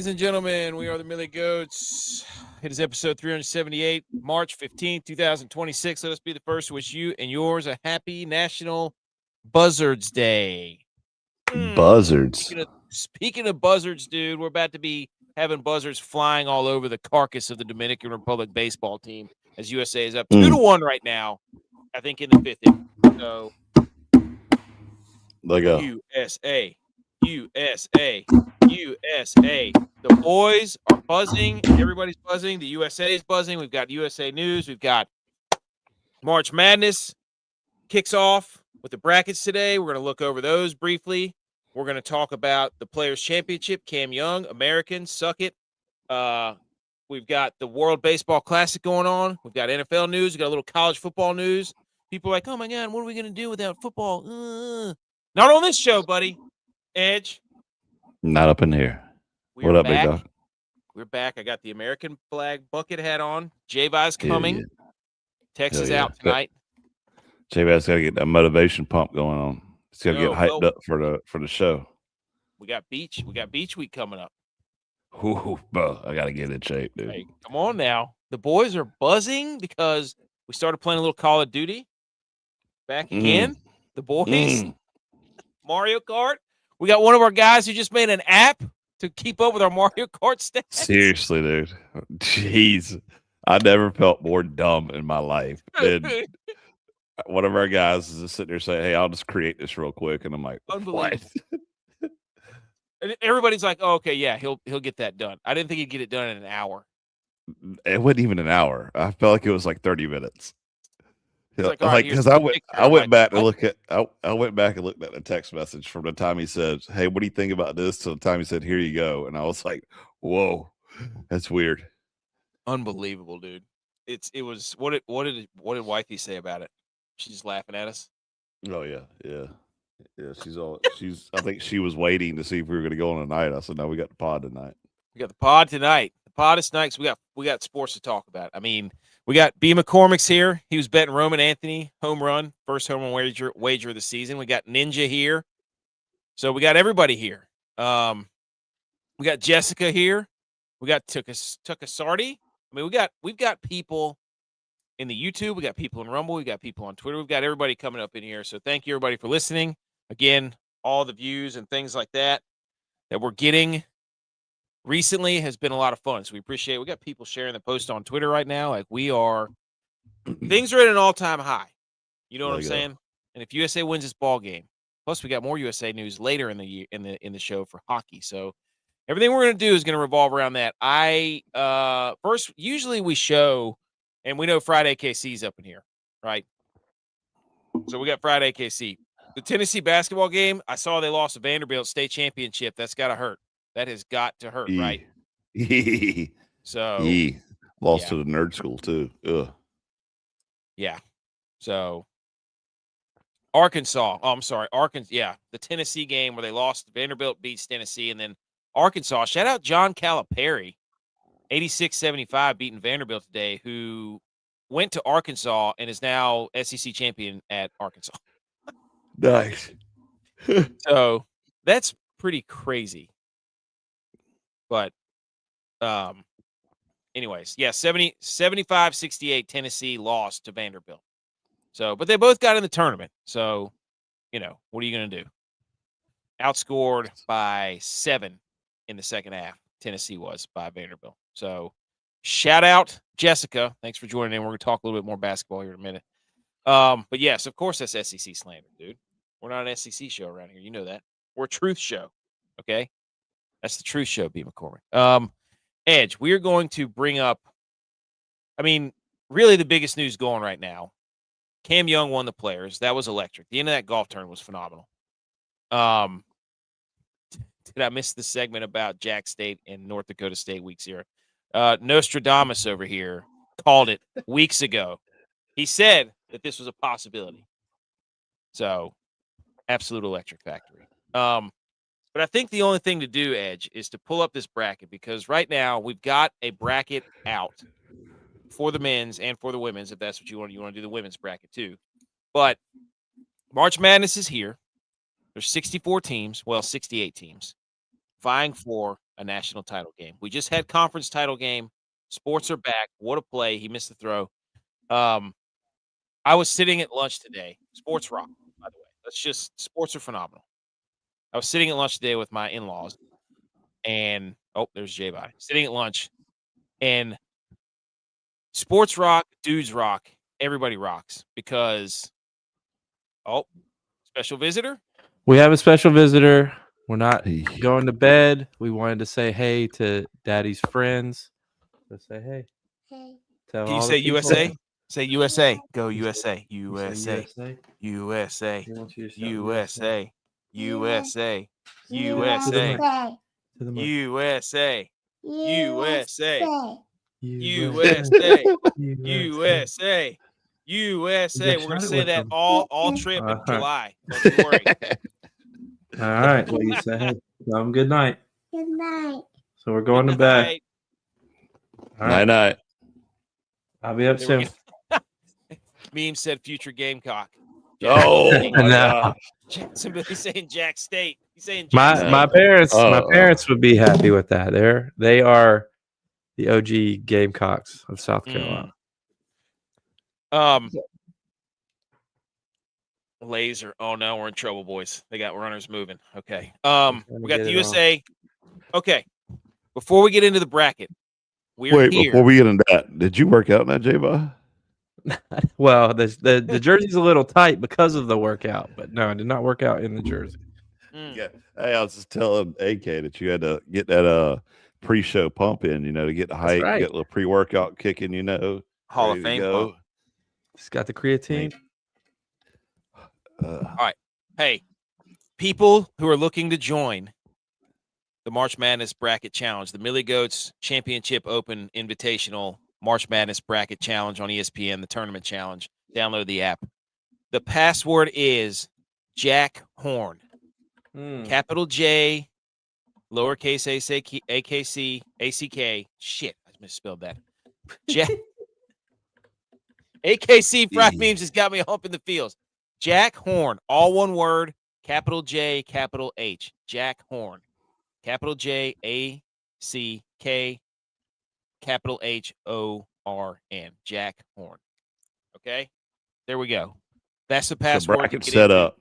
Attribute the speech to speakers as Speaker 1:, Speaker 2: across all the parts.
Speaker 1: and gentlemen, we are the Millie Goats. It is episode 378, March 15th, 2026. Let us be the first to wish you and yours a happy National Buzzards Day.
Speaker 2: Buzzards.
Speaker 1: Speaking of buzzards, dude, we're about to be having buzzards flying all over the carcass of the Dominican Republic baseball team as USA is up 2-1 right now, I think, in the fifth inning. So,
Speaker 2: there you go.
Speaker 1: USA, USA, USA. The boys are buzzing. Everybody's buzzing. The USA is buzzing. We've got USA News. We've got March Madness kicks off with the brackets today. We're going to look over those briefly. We're going to talk about the Players' Championship, Cam Young, Americans, suck it. We've got the World Baseball Classic going on. We've got NFL news. We've got a little college football news. People are like, oh, my God, what are we going to do without football? Not on this show, buddy. Edge.
Speaker 2: Not up in here. What up, big dog?
Speaker 1: We're back. I got the American flag bucket hat on. G.U.Y.S coming.
Speaker 2: Yeah.
Speaker 1: Texas out tonight.
Speaker 2: G.U.Y.S got to get that motivation pump going on. He's got to get hyped up for the show.
Speaker 1: We got beach week coming up.
Speaker 2: Ooh, bro, I got to get in shape, dude.
Speaker 1: Hey, come on now. The boys are buzzing because we started playing a little Call of Duty. Back again. The boys. Mario Kart. We got one of our guys who just made an app to keep up with our Mario Kart stats.
Speaker 2: Seriously, dude. Jeez. I never felt more dumb in my life. And one of our guys is just sitting there saying, hey, I'll just create this real quick. And I'm like, what?
Speaker 1: And everybody's like, oh, okay, yeah, he'll get that done. I didn't think he'd get it done in an hour.
Speaker 2: It wasn't even an hour. I felt like it was like 30 minutes.
Speaker 1: Like,
Speaker 2: because I went back and looked at the text message from the time he said, hey, what do you think about this, to the time he said, here you go. And I was like, whoa, that's weird.
Speaker 1: Unbelievable, dude. It was what did Wifey say about it? She's laughing at us.
Speaker 2: Oh yeah. I think she was waiting to see if we were going to go on tonight. I said, no, we got the pod tonight.
Speaker 1: We got the pod tonight. The pod is tonight. So we got sports to talk about. I mean, we got B. McCormick's here. He was betting Roman Anthony home run, first home run wager of the season. We got Ninja here. So we got everybody here. We got Jessica here. We got Tukasardi. I mean, we've got people in the YouTube. We got people in Rumble. We got people on Twitter. We've got everybody coming up in here. So thank you, everybody, for listening. Again, all the views and things like that we're getting recently has been a lot of fun. So we appreciate it. We got people sharing the post on Twitter right now. Like, things are at an all-time high. You know what I'm saying? And if USA wins this ball game, plus we got more USA news later in the year in the show for hockey. So everything we're going to do is going to revolve around that. First, usually we show, and we know Friday KC's up in here, right? So we got Friday KC. The Tennessee basketball game, I saw they lost to Vanderbilt state championship. That's got to hurt. That has got to hurt, right? So
Speaker 2: lost to the nerd school too. Ugh.
Speaker 1: Yeah. So Arkansas. Oh, I'm sorry. Arkansas. Yeah. The Tennessee game where they lost, Vanderbilt beats Tennessee, and then Arkansas. Shout out John Calipari, 86-75 beating Vanderbilt today, who went to Arkansas and is now SEC champion at Arkansas.
Speaker 2: Nice.
Speaker 1: So that's pretty crazy. But anyways, yeah, 75-68 Tennessee lost to Vanderbilt. So, but they both got in the tournament. So, what are you going to do? Outscored by 7 in the second half. Tennessee was by Vanderbilt. So, shout out Jessica. Thanks for joining in. We're going to talk a little bit more basketball here in a minute. But yes, of course that's SEC slander, dude. We're not an SEC show around here. You know that. We're a truth show. Okay? That's the truth show, B. McCormick. Edge, we are going to bring up, really the biggest news going right now. Cam Young won the Players. That was electric. The end of that golf tournament was phenomenal. Did I miss the segment about Jack State and North Dakota State week 0? Nostradamus over here called it weeks ago. He said that this was a possibility. So, absolute electric factory. But I think the only thing to do, Edge, is to pull up this bracket, because right now we've got a bracket out for the men's and for the women's, if that's what you want. You want to do the women's bracket too. But March Madness is here. There's 64 teams, 68 teams, vying for a national title game. We just had conference title game. Sports are back. What a play. He missed the throw. I was sitting at lunch today. Sports rock, by the way. Sports are phenomenal. I was sitting at lunch today with my in-laws, and there's J-Body. Sitting at lunch, and sports rock, dudes rock, everybody rocks because special visitor.
Speaker 3: We have a special visitor. We're not going to bed. We wanted to say hey to Daddy's friends. So say hey.
Speaker 4: Hey.
Speaker 3: Tell
Speaker 1: Can you
Speaker 3: all
Speaker 1: say
Speaker 3: the people.
Speaker 1: USA? Say USA. Go
Speaker 3: You
Speaker 1: USA.
Speaker 3: You say
Speaker 1: USA. USA.
Speaker 3: He wants you to shout
Speaker 1: USA. USA.
Speaker 3: To
Speaker 1: USA.
Speaker 3: the mic.
Speaker 1: USA. USA.
Speaker 3: USA.
Speaker 1: USA. USA. We're gonna
Speaker 3: shout it
Speaker 1: say
Speaker 3: with
Speaker 1: that
Speaker 3: them.
Speaker 1: all trip in
Speaker 3: Uh-huh.
Speaker 1: July. Don't you worry.
Speaker 3: All right. Well, you say hey. Tell them good night.
Speaker 4: Good night.
Speaker 3: So we're going to bed. All right.
Speaker 2: Night.
Speaker 3: I'll be up
Speaker 1: There we
Speaker 3: soon.
Speaker 1: Meme said future Gamecock.
Speaker 2: Oh my
Speaker 3: No.
Speaker 2: God.
Speaker 1: Somebody's saying Jack State. He's saying Jack State.
Speaker 3: My parents
Speaker 2: Oh.
Speaker 3: would be happy with that. They are the OG Gamecocks of South Carolina.
Speaker 1: Laser. Oh no, we're in trouble, boys. They got runners moving. Okay.
Speaker 3: Trying to
Speaker 1: We got
Speaker 3: get
Speaker 1: the
Speaker 3: it
Speaker 1: USA. Okay. Before we get into the bracket,
Speaker 2: Wait,
Speaker 1: here.
Speaker 2: before we get into that, did you work out in that, J-Bot?
Speaker 3: Well, the jersey's a little tight because of the workout, but no, I did not work out in the jersey.
Speaker 2: Yeah. Hey, I was just telling AK that you had to get that pre-show pump in, to get the hype,
Speaker 3: right.
Speaker 2: get a little pre-workout kicking,
Speaker 1: Hall of
Speaker 2: ready to
Speaker 1: Fame
Speaker 2: go.
Speaker 1: pump.
Speaker 3: Just got the creatine.
Speaker 1: All right. Hey, people who are looking to join the March Madness Bracket Challenge, the Millie Goats Championship Open Invitational March Madness Bracket Challenge on ESPN, the Tournament Challenge. Download the app. The password is Jack Horn. Capital J, lowercase AKC, ACK. Shit, I misspelled that. AKC Fried Memes has got me humping the fields. Jack Horn, all one word, capital J, capital H. Jack Horn. Capital J, ACK, capital HORN. Jack Horn. Okay? There we go. That's the password.
Speaker 2: So bracket set up.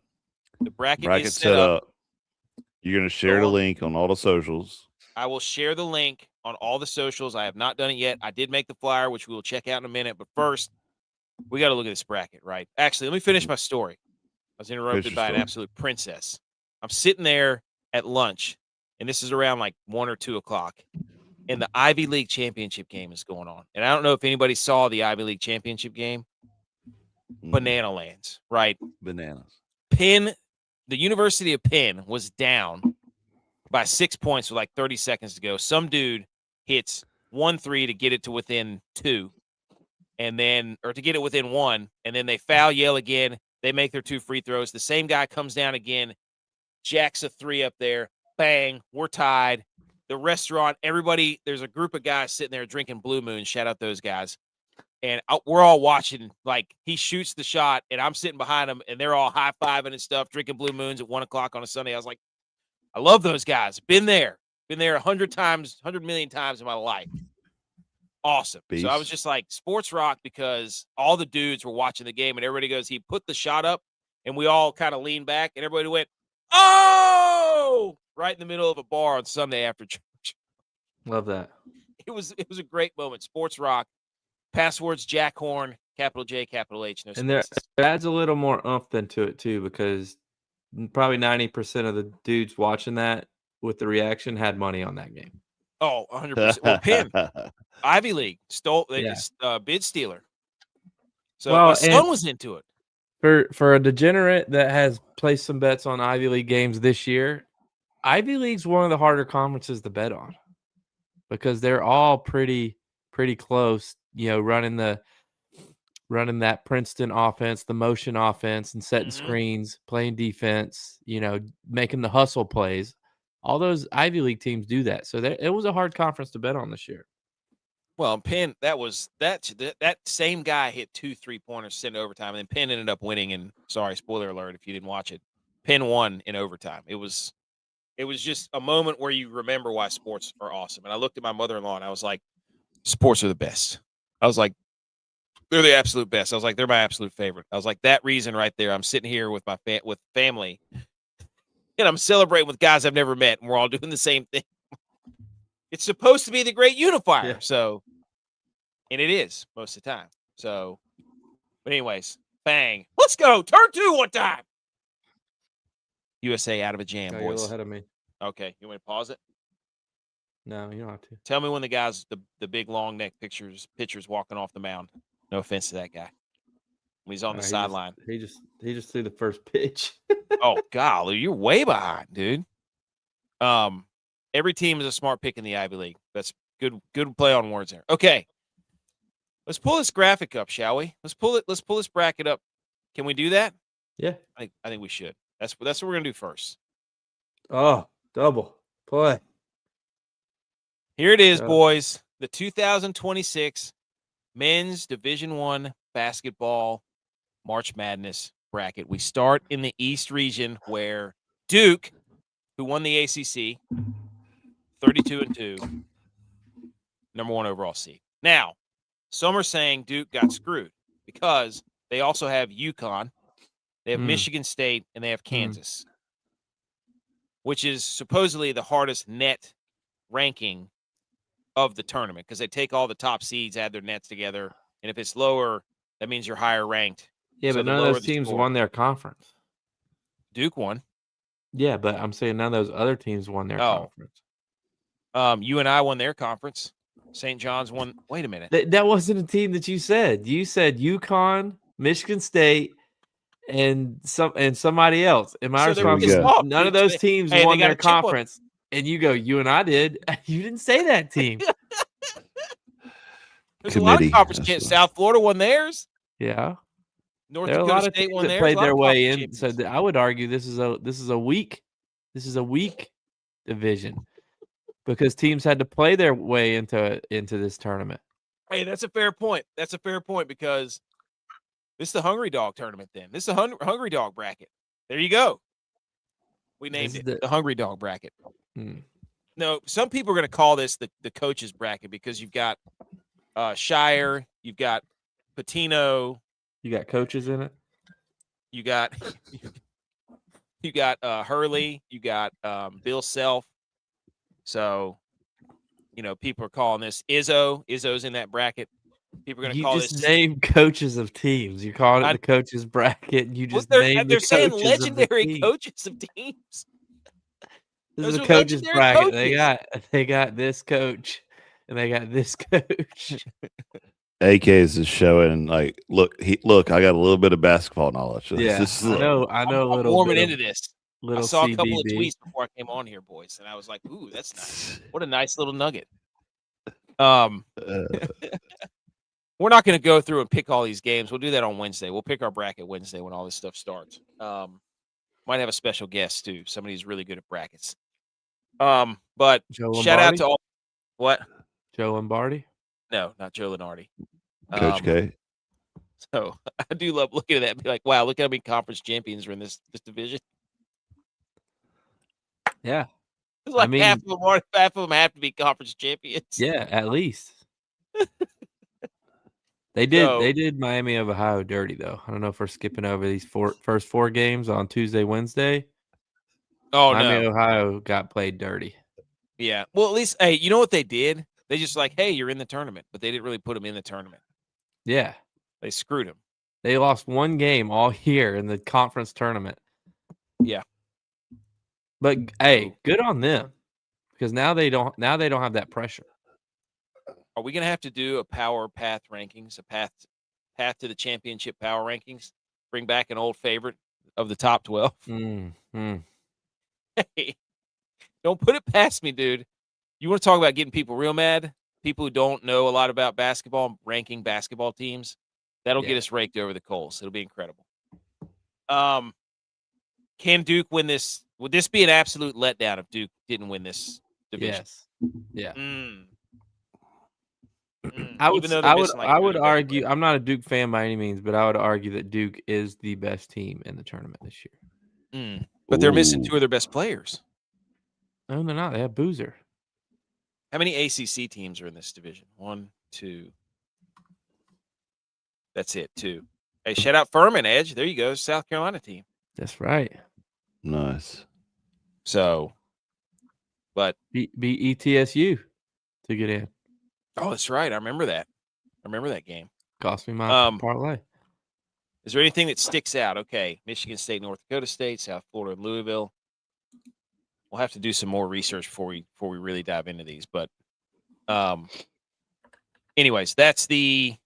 Speaker 1: The bracket is set up.
Speaker 2: You're going to share the link on all the socials.
Speaker 1: I will share the link on all the socials. I have not done it yet. I did make the flyer, which we will check out in a minute. But first, we got to look at this bracket, right? Actually, let me finish my story. I was interrupted by an absolute princess. I'm sitting there at lunch, and this is around like 1 or 2 o'clock, and the Ivy League championship game is going on. And I don't know if anybody saw the Ivy League championship game. Banana Lands, right?
Speaker 2: Bananas.
Speaker 1: Penn, the University of Penn was down by 6 points with like 30 seconds to go. Some dude hits 1-3 to get it to within 2, or to get it within 1, and then they foul yell again. They make their 2 free throws. The same guy comes down again, jacks a 3 up there. Bang, we're tied. The restaurant, everybody, there's a group of guys sitting there drinking Blue Moon. Shout out those guys. And we're all watching, like, he shoots the shot, and I'm sitting behind him, and they're all high-fiving and stuff, drinking Blue Moons at 1 o'clock on a Sunday. I was like, I love those guys. Been there 100 million times in my life. Awesome.
Speaker 2: Beast.
Speaker 1: So I was just like, sports rock, because all the dudes were watching the game, and everybody goes, he put the shot up, and we all kind of leaned back, and everybody went, oh, right in the middle of a bar on Sunday after church.
Speaker 3: Love that.
Speaker 1: It was a great moment. Sports rock. Passwords Jack Horn, capital J, capital H, no spaces.
Speaker 3: And there adds a little more oomph into it too, because probably 90% of the dudes watching that with the reaction had money on that game.
Speaker 1: Oh, 100%. Well, Penn, Ivy League bid stealer. So my son was into it.
Speaker 3: For a degenerate that has placed some bets on Ivy League games this year, Ivy League's one of the harder conferences to bet on because they're all pretty close. Running that Princeton offense, the motion offense, and setting screens, playing defense. Making the hustle plays. All those Ivy League teams do that. So it was a hard conference to bet on this year.
Speaker 1: Well, Penn, that same guy hit 2 3-pointers, sent overtime, and then Penn ended up winning. And sorry, spoiler alert if you didn't watch it, Penn won in overtime. It was It was just a moment where you remember why sports are awesome. And I looked at my mother-in-law and I was like, sports are the best. I was like, they're the absolute best. I was like, they're my absolute favorite. I was like, that reason right there. I'm sitting here with my with family, and I'm celebrating with guys I've never met, and we're all doing the same thing. It's supposed to be the great unifier.
Speaker 3: Yeah.
Speaker 1: So, and it is most of the time. So, but anyways, bang. Let's go. Turn 2 one time. USA out of a jam,
Speaker 3: Oh, you're a
Speaker 1: boys.
Speaker 3: little ahead of me.
Speaker 1: Okay. You want me to pause it?
Speaker 3: No, you don't have to.
Speaker 1: Tell me when the guys, the big long neck pitchers walking off the mound. No offense to that guy. When he's on the sideline.
Speaker 3: He just threw the first pitch.
Speaker 1: Oh, golly, you're way behind, dude. Every team is a smart pick in the Ivy League. That's good play on words there. Okay. Let's pull this graphic up, shall we? Let's pull this bracket up. Can we do that?
Speaker 3: Yeah.
Speaker 1: I think we should. That's what we're gonna do first.
Speaker 3: Oh, double play.
Speaker 1: Here it is, boys. The 2026 Men's Division I Basketball March Madness bracket. We start in the East region where Duke, who won the ACC, 32-2, number 1 overall seed. Now, some are saying Duke got screwed because they also have UConn, they have Michigan State, and they have Kansas, which is supposedly the hardest net ranking of the tournament because they take all the top seeds, add their nets together, and if it's lower, that means you're higher ranked.
Speaker 3: Yeah,
Speaker 1: So
Speaker 3: but none of those teams won their conference.
Speaker 1: Duke won.
Speaker 3: Yeah, but I'm saying none of those other teams won their conference.
Speaker 1: UNI won their conference. St. John's won. Wait a minute.
Speaker 3: That wasn't a team that you said. You said UConn, Michigan State, and somebody else. In my response, none of those teams won their conference. And you go, UNI did. You didn't say that team.
Speaker 1: There's a lot of conference champs. South Florida won theirs.
Speaker 3: Yeah.
Speaker 1: North Dakota State won theirs.
Speaker 3: Played their way in. So I would argue this is a weak division because teams had to play their way into this tournament.
Speaker 1: Hey, that's a fair point. That's a fair point because this is the Hungry Dog tournament. Then this is a Hungry Dog bracket. There you go. We named it the Hungry Dog bracket. No, some people are going to call this the coaches bracket because you've got Shire, you've got Patino.
Speaker 3: You got coaches in it.
Speaker 1: You got Hurley. You got Bill Self. So, people are calling this Izzo. Izzo's in that bracket. People are going to call this.
Speaker 3: You just name coaches of teams. You're calling it the coaches bracket. You just name
Speaker 1: they're saying legendary coaches of teams.
Speaker 3: This is a coaches bracket. Coaches. They got this coach and they got this coach.
Speaker 2: AK's is showing look, I got a little bit of basketball knowledge.
Speaker 3: Yeah, I know
Speaker 1: I'm
Speaker 3: a little
Speaker 1: warming
Speaker 3: bit
Speaker 1: into this. I saw a couple of tweets before I came on here, boys, and I was like, "Ooh, that's nice! What a nice little nugget." We're not going to go through and pick all these games. We'll do that on Wednesday. We'll pick our bracket Wednesday when all this stuff starts. Might have a special guest too. Somebody who's really good at brackets. But shout out to all. What?
Speaker 3: Joe Lombardi?
Speaker 1: No, not Joe Lenardi.
Speaker 2: Coach K.
Speaker 1: So I do love looking at that and be like, wow, look how many conference champions are in this division.
Speaker 3: Yeah.
Speaker 1: It's like half of them have to be conference champions.
Speaker 3: Yeah, at least. They did Miami of Ohio dirty though. I don't know if we're skipping over these first four games on Tuesday, Wednesday.
Speaker 1: Oh,
Speaker 3: Miami, Ohio got played dirty.
Speaker 1: Yeah. Well, at least, hey, you know what they did? They just hey, you're in the tournament, but they didn't really put them in the tournament.
Speaker 3: Yeah.
Speaker 1: They screwed them.
Speaker 3: They lost one game all year in the conference tournament.
Speaker 1: Yeah.
Speaker 3: But hey, good on them because now they don't have that pressure.
Speaker 1: Are we going to have to do a power path rankings, a path to the championship power rankings? Bring back an old favorite of the top 12? Hey, don't put it past me, dude. You want to talk about getting people real mad? People who don't know a lot about basketball, ranking basketball teams, that'll get us raked over the coals. It'll be incredible. Can Duke win this? Would this be an absolute letdown if Duke didn't win this division?
Speaker 3: Yes. Yeah.
Speaker 1: I
Speaker 3: would argue. I'm not a Duke fan by any means, but I would argue that Duke is the best team in the tournament this year.
Speaker 1: But they're missing two of their best players.
Speaker 3: No, they're not. They have Boozer.
Speaker 1: How many ACC teams are in this division? 1, 2. That's it, 2. Hey, shout out Furman, Edge. There you go, South Carolina team.
Speaker 3: That's right.
Speaker 2: Nice.
Speaker 1: So, but
Speaker 3: Beat ETSU to get in.
Speaker 1: oh, that's right. I remember that. Game.
Speaker 3: Cost me my parlay.
Speaker 1: Is there anything that sticks out? Okay, Michigan State, North Dakota State, South Florida, and Louisville. We'll have to do some more research before we really dive into these. But, anyways, that's the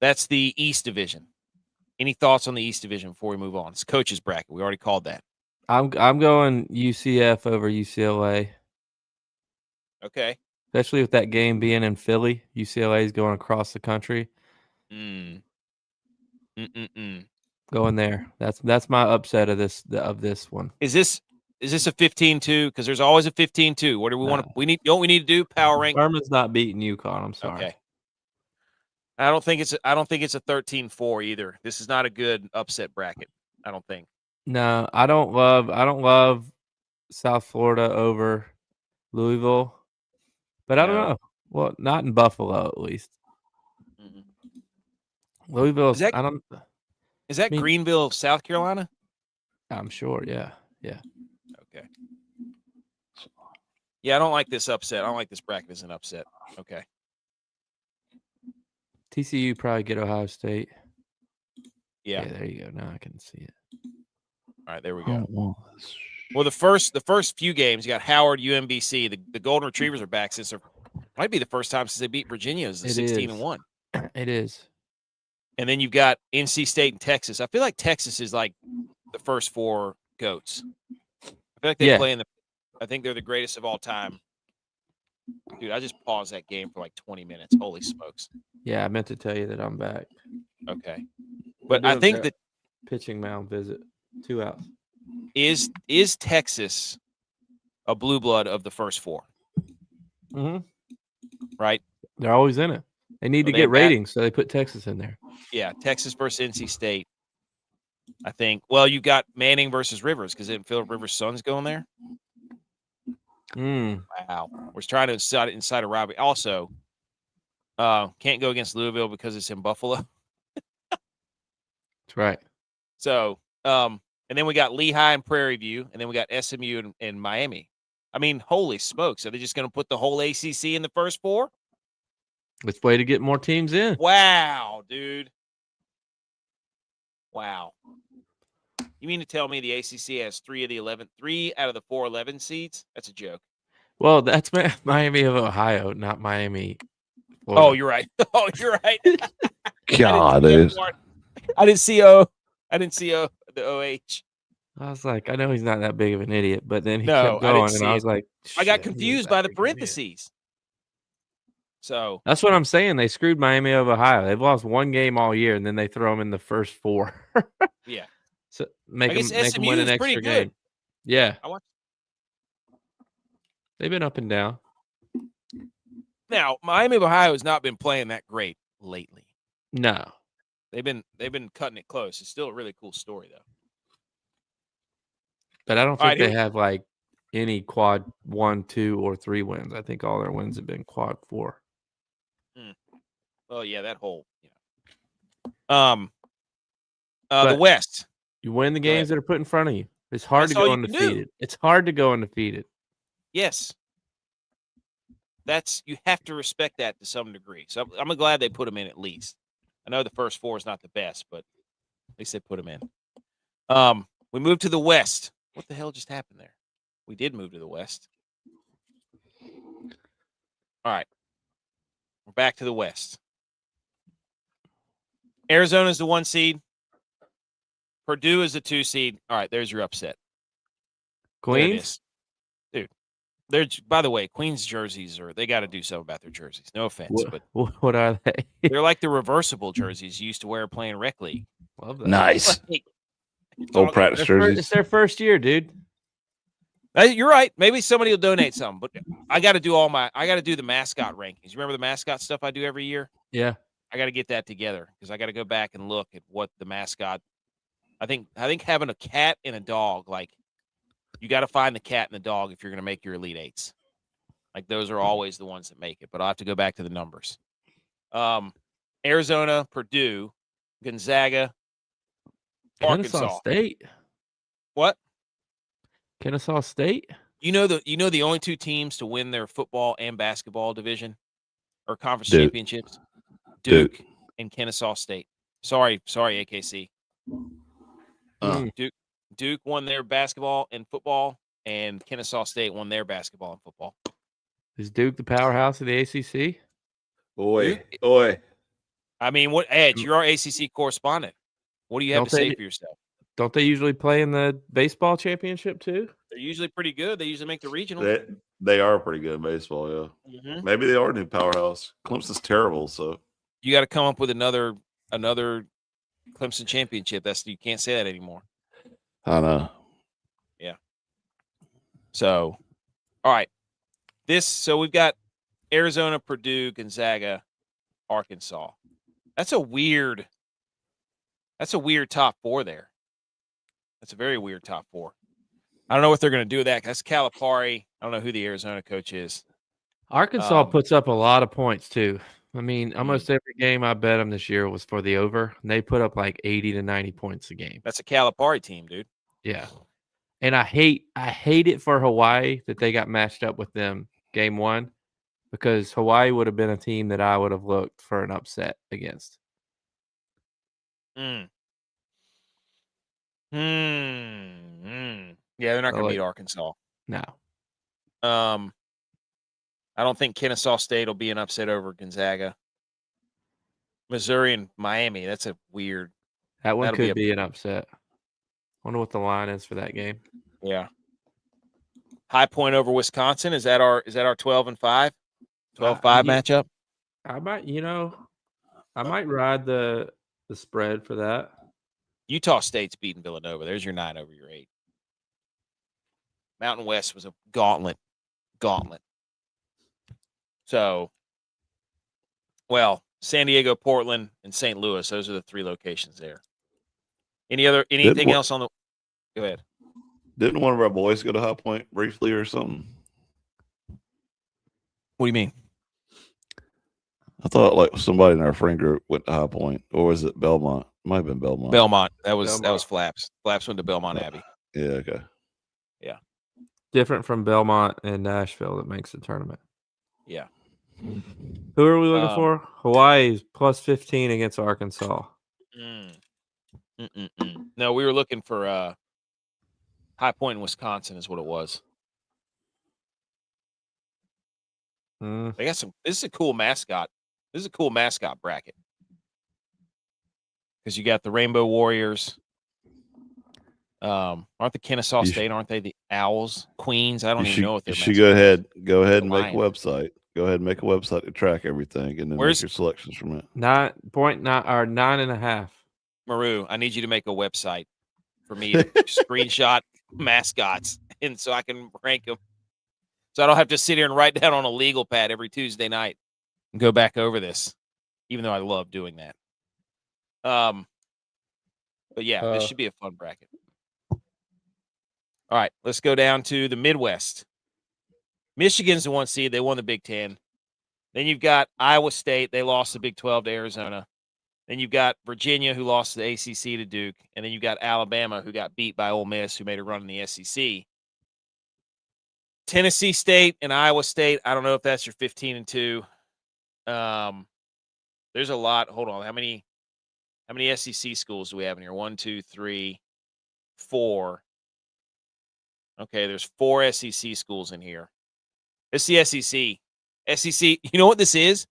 Speaker 1: East Division. Any thoughts on the East Division before we move on? It's coach's bracket. We already called that.
Speaker 3: I'm going UCF over UCLA.
Speaker 1: Okay.
Speaker 3: Especially with that game being in Philly. UCLA is going across the country. Going there. That's my upset of this one.
Speaker 1: Is this a 15-2? Because there's always a 15-2. What do we want to? We need to do power rank.
Speaker 3: Furman's not beating UConn. I'm sorry.
Speaker 1: Okay. I don't think it's a 13-4 either. This is not a good upset bracket. I don't think.
Speaker 3: No, I don't love South Florida over Louisville, but I don't know. Well, not in Buffalo at least. Louisville.
Speaker 1: Is that Greenville, South Carolina?
Speaker 3: I'm sure. Yeah.
Speaker 1: Okay. Yeah, I don't like this upset. I don't like this bracket as an upset. Okay.
Speaker 3: TCU probably get Ohio State.
Speaker 1: Yeah.
Speaker 3: There you go. Now I can see it.
Speaker 1: All right, there we go. Well, the first few games, you got Howard, UMBC. The Golden Retrievers are back since might be the first time since they beat Virginia as 16-1.
Speaker 3: It is.
Speaker 1: And then you've got NC State and Texas. I feel like Texas is like the first 4 goats. I feel like they play I think they're the greatest of all time. Dude, I just paused that game for like 20 minutes. Holy smokes.
Speaker 3: Yeah, I meant to tell you that I'm back.
Speaker 1: Okay. But I think that
Speaker 3: pitching mound visit, 2 outs.
Speaker 1: Is Texas a blue blood of the first 4?
Speaker 3: Mm-hmm.
Speaker 1: Right?
Speaker 3: They're always in it. They need to get ratings, so they put Texas in there.
Speaker 1: Yeah, Texas versus NC State. I think. Well, you got Manning versus Rivers because didn't Philip Rivers' son's going there? Wow. We're trying to incite a robbery. Also, can't go against Louisville because it's in Buffalo.
Speaker 3: That's right.
Speaker 1: So, and then we got Lehigh and Prairie View, and then we got SMU and Miami. I mean, holy smokes. Are they just going to put the whole ACC in the first 4?
Speaker 3: It's way to get more teams in.
Speaker 1: Wow, dude. Wow. You mean to tell me the ACC has 3 out of the 4 11 seeds? That's a joke.
Speaker 3: Well, that's Miami of Ohio, not Miami, Florida.
Speaker 1: Oh, you're right.
Speaker 2: God, dude.
Speaker 1: I didn't see the OH.
Speaker 3: I was like, I know he's not that big of an idiot, but then he
Speaker 1: No,
Speaker 3: kept going,
Speaker 1: I didn't see
Speaker 3: and I was like,
Speaker 1: I got confused by the parentheses. So
Speaker 3: that's what I'm saying. They screwed Miami of Ohio. They've lost 1 game all year, and then they throw them in the first 4.
Speaker 1: Yeah.
Speaker 3: So make them win an extra game. Yeah. They've been up and down.
Speaker 1: Now, Miami of Ohio has not been playing that great lately.
Speaker 3: No.
Speaker 1: They've been cutting it close. It's still a really cool story, though.
Speaker 3: But I don't think they have like any quad 1, 2, or 3 wins. I think all their wins have been quad 4.
Speaker 1: Well, yeah, that whole the West.
Speaker 3: You win the games that are put in front of you. It's hard to go undefeated. It's hard to go undefeated.
Speaker 1: Yes. You have to respect that to some degree. So I'm glad they put them in at least. I know the first 4 is not the best, but at least they put them in. We moved to the West. What the hell just happened there? We did move to the West. All right. We're back to the West. Arizona is the 1 seed. Purdue is the 2 seed. All right, there's your upset.
Speaker 3: Queens?
Speaker 1: Dude. By the way, Queens jerseys they got to do something about their jerseys. No offense, but
Speaker 3: what are they?
Speaker 1: They're like the reversible jerseys you used to wear playing rec league.
Speaker 3: Love that.
Speaker 2: Nice. Old practice jerseys.
Speaker 3: It's their first year, dude.
Speaker 1: You're right. Maybe somebody will donate some, but I got to do the mascot rankings. You remember the mascot stuff I do every year?
Speaker 3: Yeah.
Speaker 1: I got to get that together because I got to go back and look at what the mascot. I think having a cat and a dog, like You got to find the cat and the dog if you're going to make your Elite Eights. Like those are always the ones that make it. But I'll have to go back to the numbers. Arizona, Purdue, Gonzaga,
Speaker 3: Kennesaw
Speaker 1: Arkansas.
Speaker 3: State.
Speaker 1: What?
Speaker 3: Kennesaw State.
Speaker 1: You know the only two teams to win their football and basketball division or conference
Speaker 2: Duke.
Speaker 1: championships, Duke and Kennesaw State. Sorry, AKC. Duke won their basketball and football, and Kennesaw State won their basketball and football.
Speaker 3: Is Duke the powerhouse of the ACC?
Speaker 2: Oi.
Speaker 1: I mean, what Edge? You're our ACC correspondent. What do you have to say for yourself?
Speaker 3: Don't they usually play in the baseball championship too?
Speaker 1: They're usually pretty good. They usually make the regional.
Speaker 2: They are pretty good in baseball, yeah.
Speaker 1: Mm-hmm.
Speaker 2: Maybe they are a new powerhouse. Clemson's terrible, so
Speaker 1: you got to come up with another Clemson championship. You can't say that anymore.
Speaker 2: I know.
Speaker 1: Yeah. So, all right. So we've got Arizona, Purdue, Gonzaga, Arkansas. That's a weird top four there. That's a very weird top four. I don't know what they're going to do with that. That's Calipari. I don't know who the Arizona coach is.
Speaker 3: Arkansas puts up a lot of points too. I mean, almost every game I bet them this year was for the over, and they put up like 80 to 90 points a game.
Speaker 1: That's a Calipari team, dude.
Speaker 3: Yeah. And I hate it for Hawaii that they got matched up with them game one, because Hawaii would have been a team that I would have looked for an upset against.
Speaker 1: Yeah, they're not going to beat Arkansas.
Speaker 3: No.
Speaker 1: I don't think Kennesaw State will be an upset over Gonzaga. Missouri and Miami, that's a weird.
Speaker 3: That one could be an upset. Wonder what the line is for that game.
Speaker 1: Yeah. High Point over Wisconsin. Is that our 12-5? 12-5 matchup?
Speaker 3: I might ride the spread for that.
Speaker 1: Utah State's beating Villanova. There's your 9 over your 8. Mountain West was a gauntlet. So, San Diego, Portland, and St. Louis. Those are the 3 locations there. Anything else on the? Go ahead.
Speaker 2: Didn't one of our boys go to High Point briefly or something?
Speaker 1: What do you mean?
Speaker 2: I thought like somebody in our friend group went to High Point, or was it Belmont? It might have been Belmont.
Speaker 1: Belmont. That was Flaps. Flaps went to Belmont Abbey.
Speaker 2: Yeah. Okay.
Speaker 1: Yeah.
Speaker 3: Different from Belmont and Nashville that makes the tournament.
Speaker 1: Yeah.
Speaker 3: Who are we looking for? Hawaii's plus 15 against Arkansas.
Speaker 1: No, we were looking for High Point in Wisconsin is what it was. They got this is a cool mascot. This is a cool mascot bracket. Because you got the Rainbow Warriors. Aren't the Kennesaw State, aren't they the Owls? Queens? I don't even know what they're.
Speaker 2: You should go ahead and make a website. Go ahead and make a website to track everything, and then make your selections from it.
Speaker 3: 9.5.
Speaker 1: Maru, I need you to make a website for me to screenshot mascots, and so I can rank them. So I don't have to sit here and write down on a legal pad every Tuesday night and go back over this, even though I love doing that. But yeah, this should be a fun bracket. All right, let's go down to the Midwest. Michigan's the 1 seed. They won the Big Ten. Then you've got Iowa State. They lost the Big 12 to Arizona. Then you've got Virginia, who lost the ACC to Duke. And then you've got Alabama, who got beat by Ole Miss, who made a run in the SEC. Tennessee State and Iowa State, I don't know if that's your 15-2. There's a lot. Hold on. How many SEC schools do we have in here? 1, 2, 3, 4. Okay, there's 4 SEC schools in here. It's the SEC. SEC, you know what this is?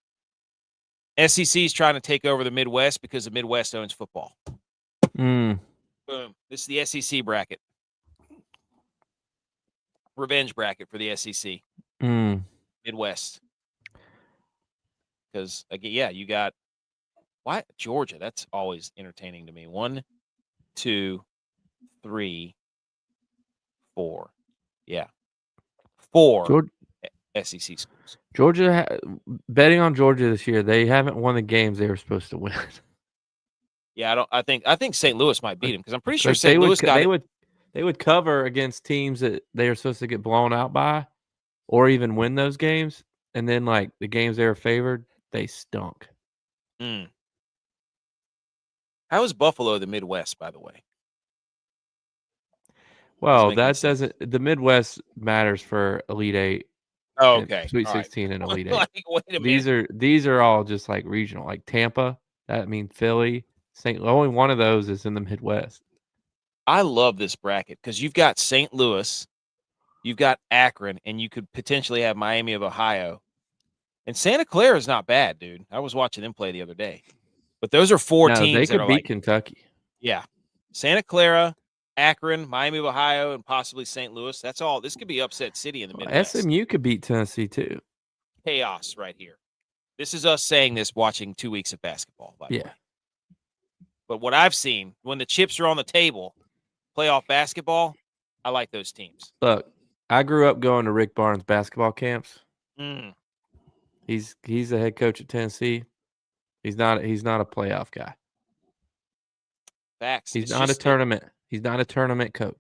Speaker 1: SEC is trying to take over the Midwest because the Midwest owns football. Boom. This is the SEC bracket. Revenge bracket for the SEC. Midwest. Because, again, you got what? Georgia. That's always entertaining to me. 1, 2, 3, 4. Yeah. 4 SEC schools.
Speaker 3: Georgia, betting on Georgia this year, they haven't won the games they were supposed to win.
Speaker 1: Yeah, I think St. Louis might beat them because I'm pretty sure St. Louis got.
Speaker 3: They would cover against teams that they are supposed to get blown out by, or even win those games. And then, like the games they were favored, they stunk.
Speaker 1: Mm. How is Buffalo the Midwest, by the way?
Speaker 3: Well,
Speaker 1: make any
Speaker 3: that
Speaker 1: sense.
Speaker 3: doesn't. The Midwest matters for Elite Eight,
Speaker 1: Oh,
Speaker 3: and
Speaker 1: okay.
Speaker 3: Sweet
Speaker 1: All right.
Speaker 3: 16, and Elite Eight.
Speaker 1: Like, wait a minute.
Speaker 3: These are all just like regional, like Tampa. That means Philly. Only one of those is in the Midwest.
Speaker 1: I love this bracket because you've got St. Louis, you've got Akron, and you could potentially have Miami of Ohio. And Santa Clara is not bad, dude. I was watching them play the other day. But those are four
Speaker 3: No,
Speaker 1: teams
Speaker 3: they
Speaker 1: that
Speaker 3: could
Speaker 1: are
Speaker 3: beat
Speaker 1: like,
Speaker 3: Kentucky.
Speaker 1: yeah, Santa Clara, Akron, Miami of Ohio, and possibly St. Louis. That's all. This could be upset city in the Midwest.
Speaker 3: SMU could beat Tennessee too.
Speaker 1: Chaos right here. This is us saying this watching 2 weeks of basketball, by the way. But what I've seen, when the chips are on the table, playoff basketball, I like those teams.
Speaker 3: Look, I grew up going to Rick Barnes basketball camps.
Speaker 1: Mm.
Speaker 3: He's the head coach at Tennessee. He's not a playoff guy.
Speaker 1: Facts.
Speaker 3: He's not a tournament coach.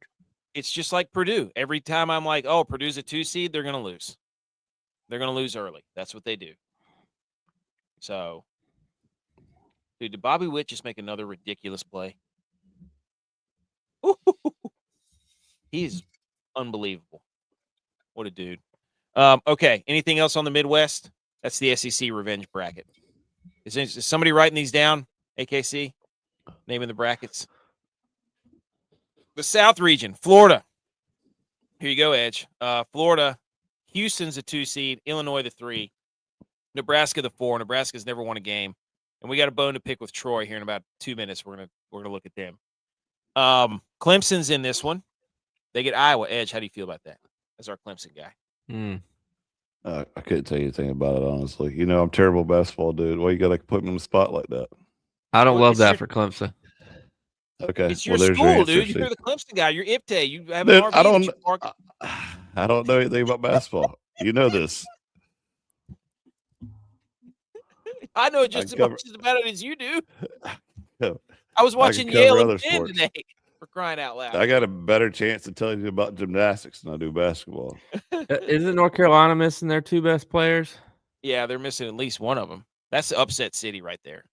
Speaker 1: It's just like Purdue. Every time I'm like, oh, Purdue's a 2 seed, they're going to lose. They're going to lose early. That's what they do. So, dude, did Bobby Witt just make another ridiculous play? He's unbelievable. What a dude. Okay, anything else on the Midwest? That's the SEC revenge bracket. Is somebody writing these down, AKC? Naming the brackets. The South region, Florida. Here you go, Edge. Florida, Houston's a 2 seed, Illinois the 3, Nebraska the 4. Nebraska's never won a game, and we got a bone to pick with Troy here in about 2 minutes. We're gonna look at them. Clemson's in this one. They get Iowa. Edge, how do you feel about that? As our Clemson guy.
Speaker 2: I couldn't tell you anything about it, honestly. You know, I'm terrible basketball, dude. Why you got to put me on the spot like that?
Speaker 3: I don't love that for Clemson.
Speaker 2: Okay,
Speaker 1: it's your school, dude. You're the Clemson guy. You're IPTAY. You have an RV.
Speaker 2: I don't know anything about basketball. You know this.
Speaker 1: I know just as much about it as you do. I was watching Yale and Penn today. For crying out loud.
Speaker 2: I got a better chance of telling you about gymnastics than I do basketball.
Speaker 3: Isn't North Carolina missing their 2 best players?
Speaker 1: Yeah, they're missing at least one of them. That's the upset city right there.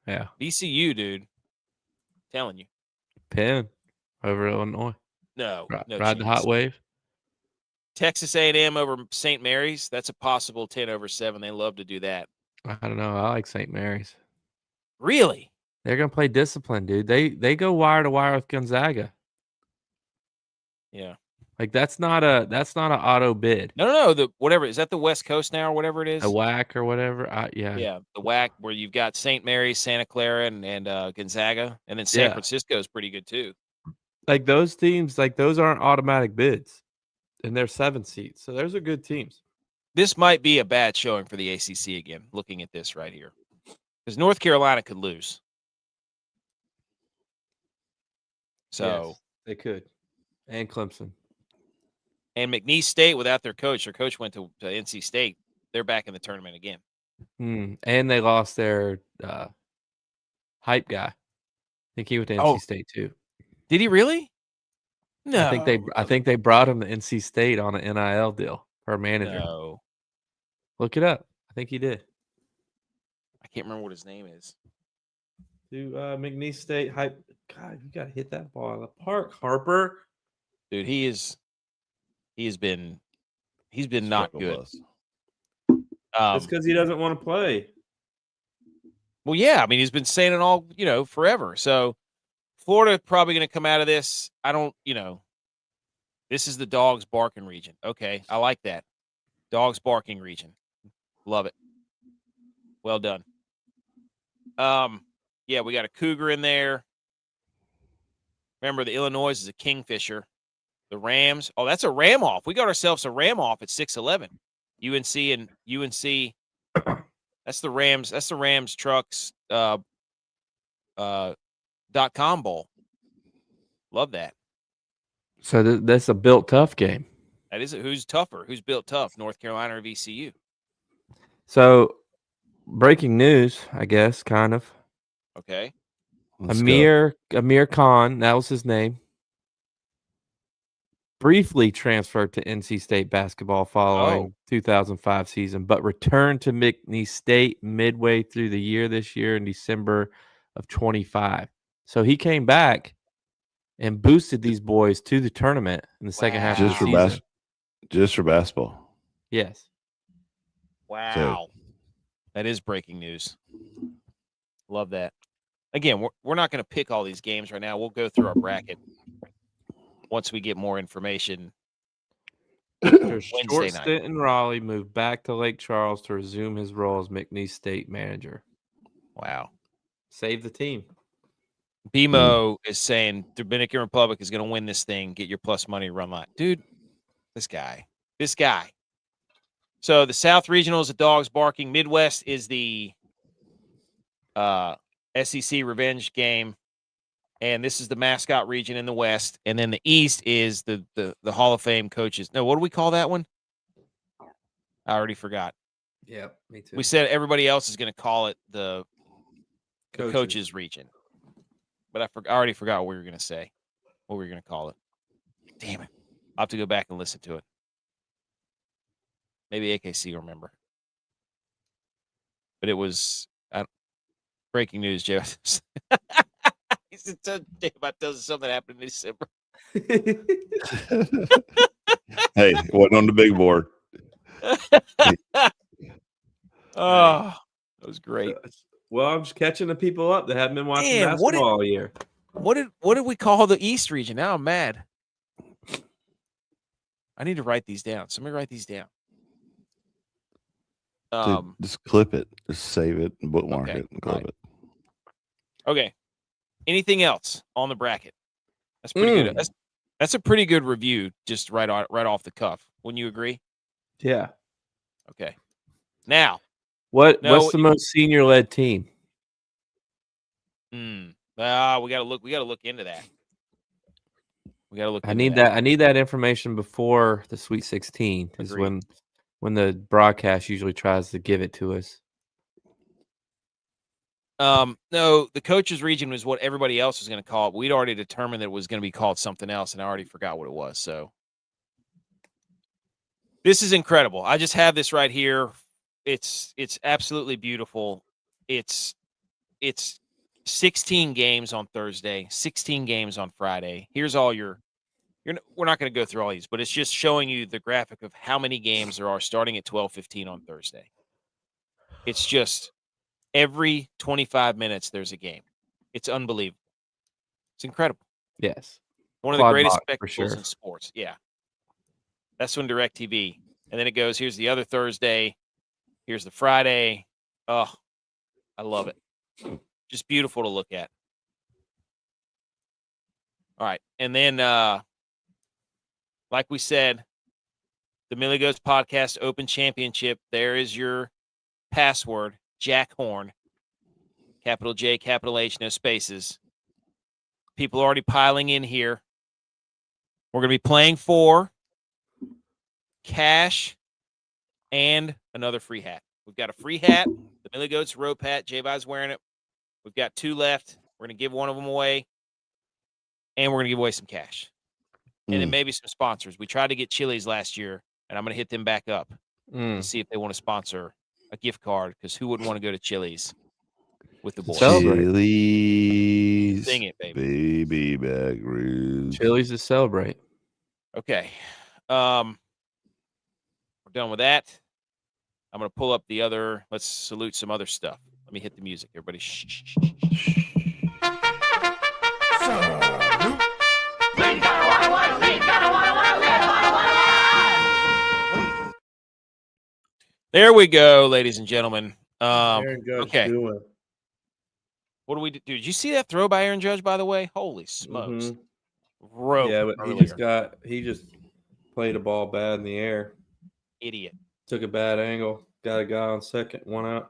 Speaker 3: Yeah.
Speaker 1: VCU, dude. Telling you.
Speaker 3: Penn over Illinois.
Speaker 1: No
Speaker 3: ride the hot wave.
Speaker 1: Texas A&M over St. Mary's. That's a possible 10/7. They love to do that.
Speaker 3: I don't know. I like St. Mary's.
Speaker 1: Really?
Speaker 3: They're gonna play discipline, dude. They go wire to wire with Gonzaga.
Speaker 1: Yeah.
Speaker 3: Like that's not an auto bid.
Speaker 1: No. The whatever is that the West Coast now or whatever it is.
Speaker 3: A WAC or whatever.
Speaker 1: Yeah, the WAC where you've got St. Mary's, Santa Clara, and Gonzaga, and then San Francisco is pretty good too.
Speaker 3: Like those teams, like those aren't automatic bids, and they're 7 seats, so those are good teams.
Speaker 1: This might be a bad showing for the ACC again. Looking at this right here, because North Carolina could lose. So
Speaker 3: yes, they could, and Clemson.
Speaker 1: And McNeese State, without their coach went to NC State. They're back in the tournament again.
Speaker 3: And they lost their hype guy. I think he went to NC State too.
Speaker 1: Did he really? No.
Speaker 3: I think they brought him to NC State on an NIL deal for a manager.
Speaker 1: No.
Speaker 3: Look it up. I think he did.
Speaker 1: I can't remember what his name is.
Speaker 3: To McNeese State hype. God, you gotta hit that ball out of the park, Harper.
Speaker 1: Dude, he's been not good.
Speaker 3: It's because he doesn't want to play.
Speaker 1: Well, yeah, I mean he's been saying it all, forever. So Florida probably going to come out of this. I don't, this is the dogs barking region. Okay, I like that. Dogs barking region. Love it. Well done. Yeah, we got a Cougar in there. Remember, the Illinois is a Kingfisher. The Rams. Oh, that's a Ram off. We got ourselves a Ram off at 6-11. UNC. That's the Rams. That's the Rams Trucks .com bowl. Love that.
Speaker 3: So that's a built tough game.
Speaker 1: That is it. Who's tougher? Who's built tough? North Carolina or VCU?
Speaker 3: So, breaking news, I guess, kind of.
Speaker 1: Okay.
Speaker 3: Amir Khan, that was his name. briefly transferred to NC State basketball following 2005 season, but returned to McNeese State midway through the year this year in December of 25. So he came back and boosted these boys to the tournament in the second half of the season.
Speaker 2: Just for basketball.
Speaker 3: Yes.
Speaker 1: Wow. That is breaking news. Love that. Again, we're not going to pick all these games right now. We'll go through our bracket once we get more information.
Speaker 3: After a short
Speaker 1: Wednesday night.
Speaker 3: stint in Raleigh, moved back to Lake Charles to resume his role as McNeese State manager.
Speaker 1: Wow.
Speaker 3: Save the team.
Speaker 1: BMO is saying Dominican Republic is going to win this thing. Get your plus money run line. Dude, this guy. So the South Regional is the dogs barking. Midwest is the SEC revenge game. And this is the mascot region in the West. And then the East is the Hall of Fame coaches. No, what do we call that one? I already forgot.
Speaker 3: Yeah, me too.
Speaker 1: We said everybody else is going to call it the coaches region. But I already forgot what we were going to say, what we were going to call it. Damn it. I'll have to go back and listen to it. Maybe AKC will remember. But it was breaking news, Joe. He said, damn, I tell you something happened in December.
Speaker 2: Hey, wasn't on the big board.
Speaker 1: Oh, that was great.
Speaker 3: Well, I'm just catching the people up that haven't been watching basketball all year.
Speaker 1: What did we call the East region? Now I'm mad. I need to write these down. Somebody write these down.
Speaker 2: Dude, just clip it. Just save it and bookmark it and clip it.
Speaker 1: Okay. Anything else on the bracket? That's pretty good. That's a pretty good review, just right off the cuff. Wouldn't you agree?
Speaker 3: Yeah.
Speaker 1: Okay. Now,
Speaker 3: what's the most senior-led team?
Speaker 1: We gotta look into that.
Speaker 3: I need that information before the Sweet 16 is when the broadcast usually tries to give it to us.
Speaker 1: No, the coaches region was what everybody else was going to call it. We'd already determined that it was going to be called something else, and I already forgot what it was. So this is incredible. I just have this right here. It's absolutely beautiful. It's 16 games on Thursday, 16 games on Friday. Here's all we're not going to go through all these, but it's just showing you the graphic of how many games there are starting at 12:15 on Thursday. It's just every 25 minutes there's a game. It's unbelievable. It's incredible.
Speaker 3: Yes.
Speaker 1: One of the greatest spectacles in sports. Yeah. That's when DirecTV. And then it goes, here's the other Thursday. Here's the Friday. Oh, I love it. Just beautiful to look at. All right. And then, like we said, the Millie Goats Podcast Open Championship. There is your password, Jack Horn. Capital J, capital H, no spaces. People are already piling in here. We're going to be playing for cash and another free hat. We've got a free hat, the Millie Goats rope hat. J-By's wearing it. We've got 2 left. We're going to give one of them away. And we're going to give away some cash. And then maybe some sponsors. We tried to get Chili's last year, and I'm going to hit them back up and see if they want to sponsor a gift card, because who wouldn't want to go to Chili's with the boys?
Speaker 2: Chili's.
Speaker 1: Sing it, baby.
Speaker 2: Baby back roots.
Speaker 3: Chili's to celebrate.
Speaker 1: Okay. We're done with that. I'm going to pull up the other. Let's salute some other stuff. Let me hit the music. Everybody shh. There we go, ladies and gentlemen. Okay. What do we do? Did you see that throw by Aaron Judge, by the way? Holy smokes.
Speaker 3: Yeah, but he just played a ball bad in the air.
Speaker 1: Idiot.
Speaker 3: Took a bad angle. Got a guy on second, 1 out.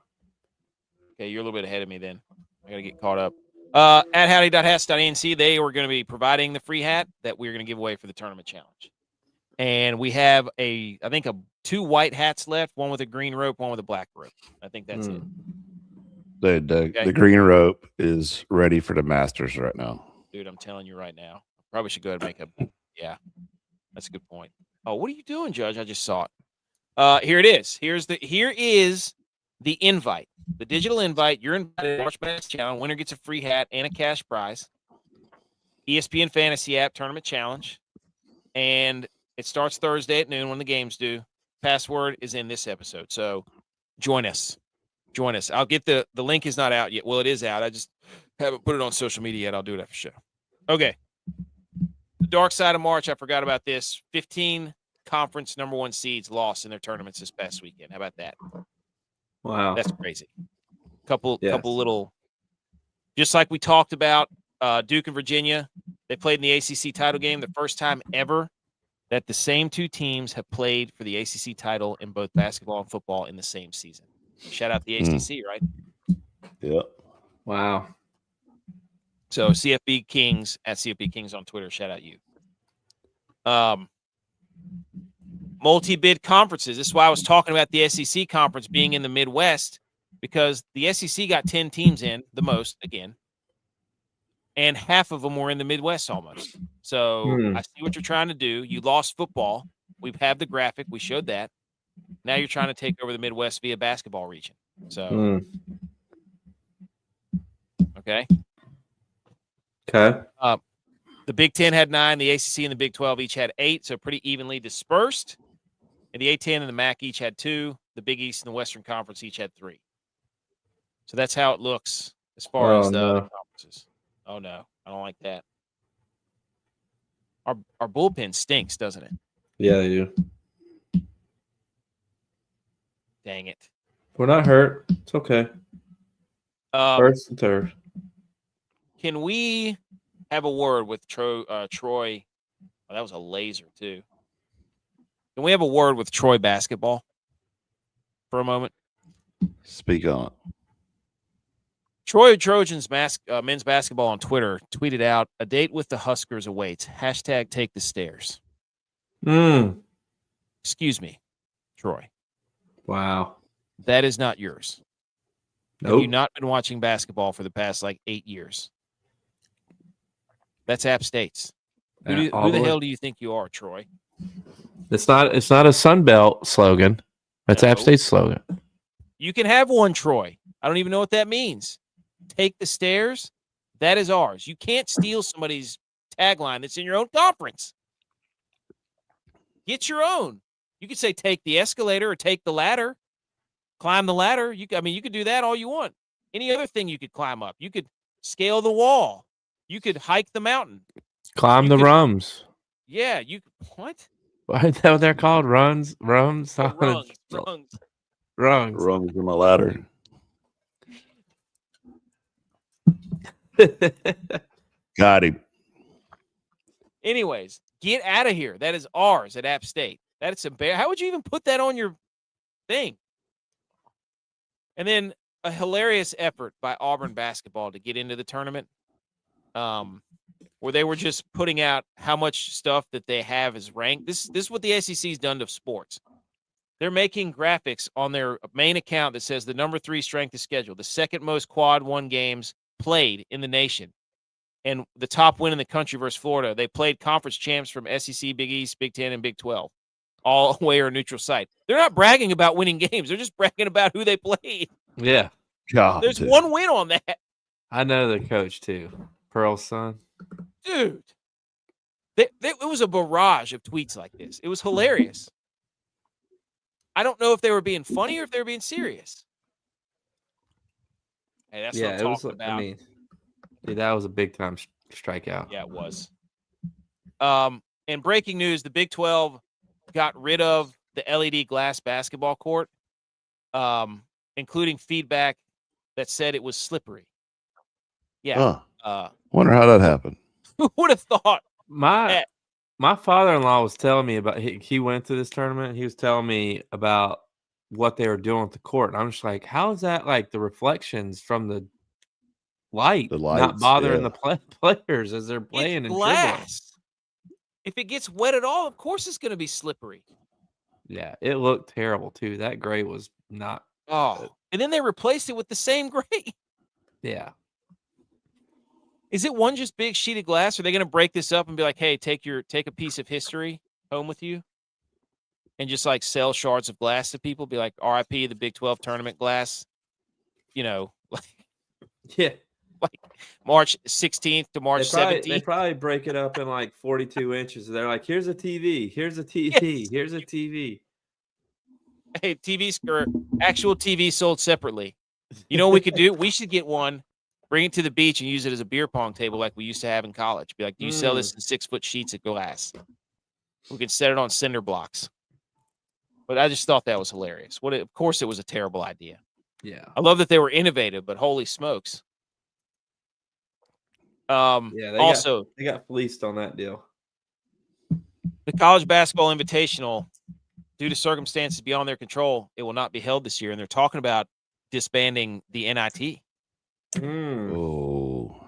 Speaker 1: Okay, you're a little bit ahead of me then. I got to get caught up. At howdy.hats.nc, they were going to be providing the free hat that we're going to give away for the tournament challenge. And we have I think 2 white hats left, one with a green rope, one with a black rope. I think that's it.
Speaker 2: The green rope is ready for the Masters right now.
Speaker 1: Dude, I'm telling you right now. Probably should go ahead and make That's a good point. Oh, what are you doing, Judge? I just saw it. Here it is. Here is the invite, the digital invite. You're invited to March Madness Challenge. Winner gets a free hat and a cash prize. ESPN Fantasy App Tournament Challenge. And it starts Thursday at noon when the games do. Password is in this episode. So join us. Join us. I'll get the link is not out yet. Well, it is out. I just haven't put it on social media yet. I'll do it after show. Okay. The dark side of March, I forgot about this. 15 conference number 1 seeds lost in their tournaments this past weekend. How about that?
Speaker 3: Wow.
Speaker 1: That's crazy. Couple little, just like we talked about, Duke and Virginia, they played in the ACC title game, the first time ever that the same 2 teams have played for the ACC title in both basketball and football in the same season. Shout out the ACC, right?
Speaker 2: Yep.
Speaker 3: Wow.
Speaker 1: So CFB Kings at CFB Kings on Twitter. Shout out you. Multi-bid conferences. This is why I was talking about the SEC conference being in the Midwest, because the SEC got 10 teams in, the most, again, and half of them were in the Midwest almost. So I see what you're trying to do. You lost football. We have the graphic. We showed that. Now you're trying to take over the Midwest via basketball region. So, okay.
Speaker 3: Okay.
Speaker 1: The Big Ten had 9. The ACC and the Big 12 each had 8, so pretty evenly dispersed. And the A10 and the MAC each had 2. The Big East and the Western Conference each had 3. So that's how it looks as far as the conferences. Oh, no. I don't like that. Our bullpen stinks, doesn't it?
Speaker 3: Yeah, they do.
Speaker 1: Dang it.
Speaker 3: We're not hurt. It's okay. First and third.
Speaker 1: Can we have a word with Troy? Oh, that was a laser, too. Can we have a word with Troy basketball for a moment?
Speaker 2: Speak on it.
Speaker 1: Troy Trojans men's basketball on Twitter tweeted out, "A date with the Huskers awaits. # take the stairs." Excuse me, Troy.
Speaker 3: Wow.
Speaker 1: That is not yours.
Speaker 3: Nope.
Speaker 1: Have you not been watching basketball for the past 8 years? That's App State's. Who the hell do you think you are, Troy?
Speaker 3: It's not a Sunbelt slogan. That's App State's slogan.
Speaker 1: You can have one, Troy. I don't even know what that means. Take the stairs. That is ours. You can't steal somebody's tagline that's in your own conference. Get your own. You could say take the escalator or take the ladder. Climb the ladder. You could do that all you want. Any other thing you could climb up. You could scale the wall. You could hike the mountain.
Speaker 3: Climb the rums.
Speaker 1: Yeah, what?
Speaker 3: What is that what they're called? Rums?
Speaker 1: Rungs.
Speaker 2: Rungs in my ladder. Got him.
Speaker 1: Anyways, get out of here. That is ours at App State. That's embarrassing. How would you even put that on your thing? And then a hilarious effort by Auburn basketball to get into the tournament, where they were just putting out how much stuff that they have is ranked. This is what the SEC's done to sports. They're making graphics on their main account that says the number 3 strength of schedule, the second most quad 1 games played in the nation, and the top win in the country versus Florida. They played conference champs from SEC, Big East, Big 10, and Big 12, all away or neutral site. They're not bragging about winning games. They're just bragging about who they played.
Speaker 3: Yeah.
Speaker 2: God,
Speaker 1: there's one win on that.
Speaker 3: I know the coach too, Pearl's son.
Speaker 1: Dude, it was a barrage of tweets like this. It was hilarious. I don't know if they were being funny or if they were being serious. Hey, that's what I'm talking about.
Speaker 3: Dude, that was a big time strikeout.
Speaker 1: Yeah, it was. And breaking news: the Big 12 got rid of the LED glass basketball court, including feedback that said it was slippery. Yeah.
Speaker 2: Wonder how that happened.
Speaker 1: Who would have thought?
Speaker 3: My father-in-law was telling me about he went to this tournament. He was telling me about what they were doing with the court. And I'm just like, how is that like the reflections from the lights, not bothering the players as they're playing and dribbling?
Speaker 1: If it gets wet at all, of course it's going to be slippery.
Speaker 3: Yeah, it looked terrible too. That gray was not.
Speaker 1: Oh, and then they replaced it with the same gray.
Speaker 3: Yeah.
Speaker 1: Is it one just big sheet of glass? Are they going to break this up and be like, "Hey, take a piece of history"? home with you and just like sell shards of glass to people? Be like, RIP the Big 12 tournament glass. You know,
Speaker 3: Yeah.
Speaker 1: like March 16th to March 17th.
Speaker 3: They probably break it up in like 42 inches. They're like, here's a TV, here's a TV,
Speaker 1: Yes.
Speaker 3: here's a TV.
Speaker 1: Hey, TVs or actual TV sold separately. You know what we could do? We should get one, bring it to the beach, and use it as a beer pong table like we used to have in college. Be like, do you sell this in 6-foot sheets of glass? We could set it on cinder blocks. But I just thought that was hilarious. Of course, it was a terrible idea.
Speaker 3: Yeah.
Speaker 1: I love that they were innovative, but holy smokes.
Speaker 3: They got fleeced on that deal.
Speaker 1: The college basketball invitational, due to circumstances beyond their control, it will not be held this year. And they're talking about disbanding the NIT.
Speaker 2: Oh,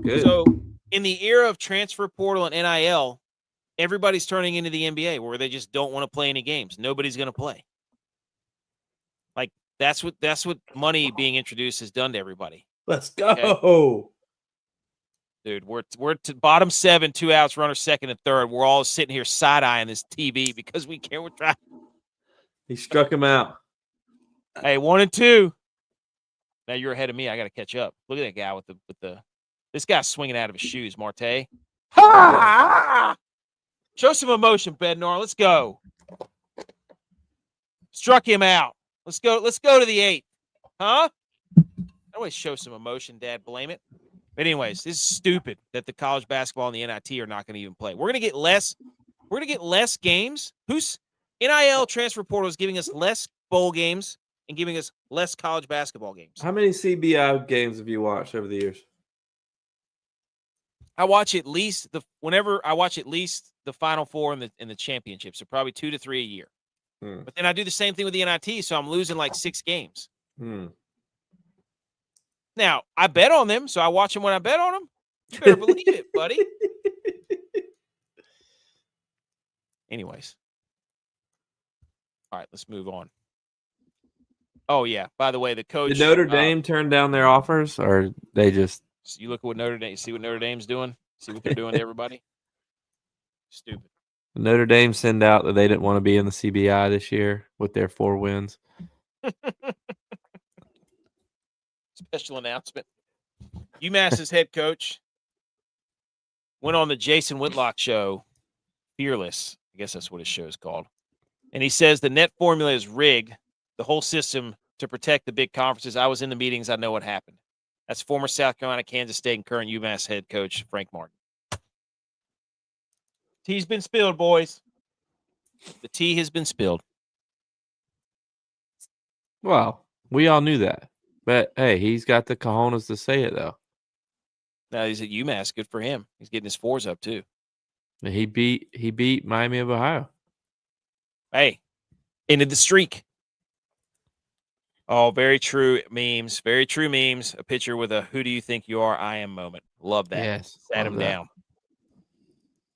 Speaker 3: good.
Speaker 1: So in the era of transfer portal and NIL, everybody's turning into the NBA where they just don't want to play any games. Nobody's going to play. Like that's what money being introduced has done to everybody.
Speaker 3: Let's go.
Speaker 1: Okay? Dude, we're to bottom 7, 2 outs, runner second and third. We're all sitting here side-eyeing this TV because we can't. We're trying.
Speaker 3: He struck him out.
Speaker 1: Hey, 1 and 2. Now you're ahead of me. I got to catch up. Look at that guy with the. This guy's swinging out of his shoes, Marte. Ha! Show some emotion, Bednar. Let's go. Struck him out. Let's go. Let's go to the 8th. Huh? Always show some emotion, Dad. Blame it. But anyways, this is stupid that the college basketball and the NIT are not going to even play. We're going to get less. We're going to get less games. Who's NIL transfer portal is giving us less bowl games and giving us less college basketball games.
Speaker 3: How many CBI games have you watched over the years?
Speaker 1: I watch at least the Final Four in the championships. So probably 2 to 3 a year. But then I do the same thing with the NIT, so I'm losing like 6 games. Now, I bet on them, so I watch them when I bet on them. You better believe it, buddy. Anyways. All right, let's move on. Oh, yeah. By the way, the coach.
Speaker 3: Did Notre Dame turn down their offers, or they just.
Speaker 1: So you look at what Notre Dame. See what Notre Dame's doing? See what they're doing to everybody? Stupid.
Speaker 3: Notre Dame send out that they didn't want to be in the CBI this year with their 4 wins.
Speaker 1: Special announcement. UMass's head coach went on the Jason Whitlock show, Fearless. I guess that's what his show is called. And he says the net formula is rigged, the whole system to protect the big conferences. I was in the meetings. I know what happened. That's former South Carolina, Kansas State, and current UMass head coach Frank Martin. Tea's been spilled, boys. The tea has been spilled.
Speaker 3: Well, we all knew that. But, hey, he's got the cojones to say it, though.
Speaker 1: Now he's at UMass. Good for him. He's getting his 4s up, too.
Speaker 3: And he beat Miami of Ohio.
Speaker 1: Hey, ended the streak. Oh, very true memes. Very true memes. A picture with a "Who do you think you are? I am" moment. Love that.
Speaker 3: Yes.
Speaker 1: Sat him down.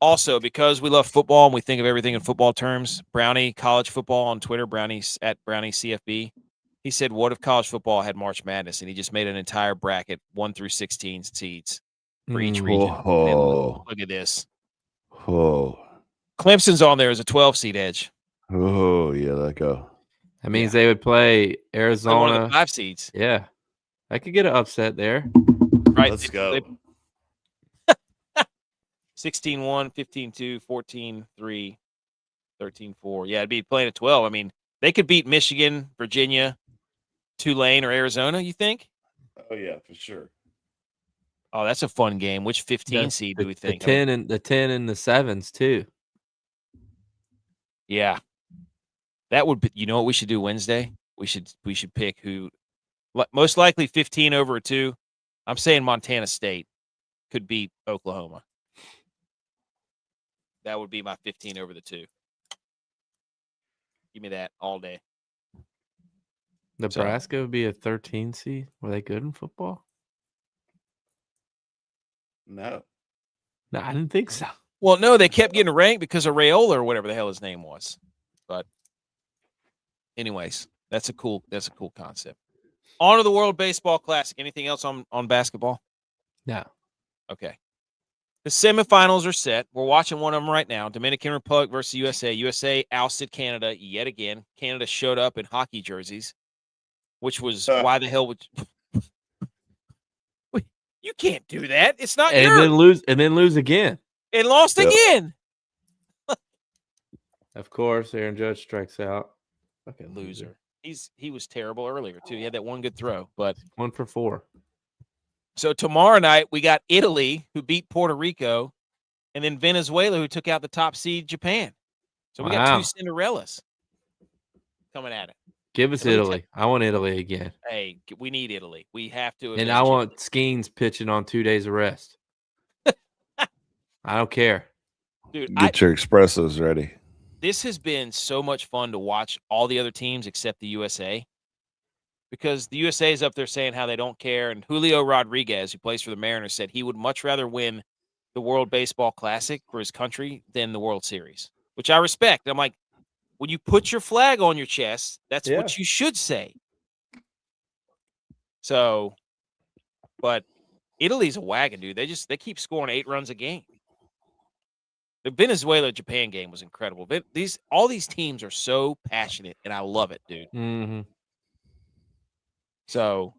Speaker 1: Also, because we love football and we think of everything in football terms, Brownie College Football on Twitter, Brownie's at Brownie CFB. He said, what if college football had March Madness? And he just made an entire bracket, 1 through 16 seeds for each region.
Speaker 2: Oh.
Speaker 1: Look at this.
Speaker 2: Oh.
Speaker 1: Clemson's on there as a 12-seed edge.
Speaker 2: Oh, yeah, let go.
Speaker 3: That means they would play Arizona.
Speaker 1: One of the 5 seeds.
Speaker 3: Yeah. I could get an upset there.
Speaker 1: Right.
Speaker 2: Let's go.
Speaker 1: 16-1, 15-2, 14-3, 13-4. Yeah, it'd be playing at 12. I mean, they could beat Michigan, Virginia, Tulane, or Arizona, you think?
Speaker 2: Oh, yeah, for sure.
Speaker 1: Oh, that's a fun game. Which 15 seed do we think?
Speaker 3: The 10 and the 7s, too.
Speaker 1: Yeah. That would be, you know what we should do Wednesday? We should pick who most likely 15 over a 2. I'm saying Montana State could beat Oklahoma. That would be my 15 over the 2. Give me that all day.
Speaker 3: Nebraska would be a 13 seed. Were they good in football?
Speaker 2: No,
Speaker 3: I didn't think so.
Speaker 1: Well, no, they kept getting ranked because of Raiola or whatever the hell his name was. But anyways, that's a cool concept. On to the World Baseball Classic. Anything else on basketball?
Speaker 3: No.
Speaker 1: Okay. The semifinals are set. We're watching one of them right now. Dominican Republic versus USA. USA ousted Canada yet again. Canada showed up in hockey jerseys, which was why the hell would you can't do that. It's not
Speaker 3: and
Speaker 1: yours.
Speaker 3: then lose again.
Speaker 1: And lost again.
Speaker 3: Of course, Aaron Judge strikes out.
Speaker 1: Fucking loser. He was terrible earlier too. He had that one good throw, but
Speaker 3: 1 for 4.
Speaker 1: So tomorrow night we got Italy, who beat Puerto Rico, and then Venezuela, who took out the top seed Japan. So we got two Cinderellas coming at it.
Speaker 3: Give us Italy. I want Italy again.
Speaker 1: Hey, we need Italy. We have to.
Speaker 3: And I want Skeens pitching on 2 days of rest. I don't care.
Speaker 1: Dude,
Speaker 2: Get your espressos ready.
Speaker 1: This has been so much fun to watch all the other teams except the USA. Because the USA is up there saying how they don't care. And Julio Rodriguez, who plays for the Mariners, said he would much rather win the World Baseball Classic for his country than the World Series, which I respect. I'm like, when you put your flag on your chest, that's what you should say. So, but Italy's a wagon, dude. They keep scoring 8 runs a game. The Venezuela-Japan game was incredible. All these teams are so passionate, and I love it, dude.
Speaker 3: Mm-hmm.
Speaker 1: So,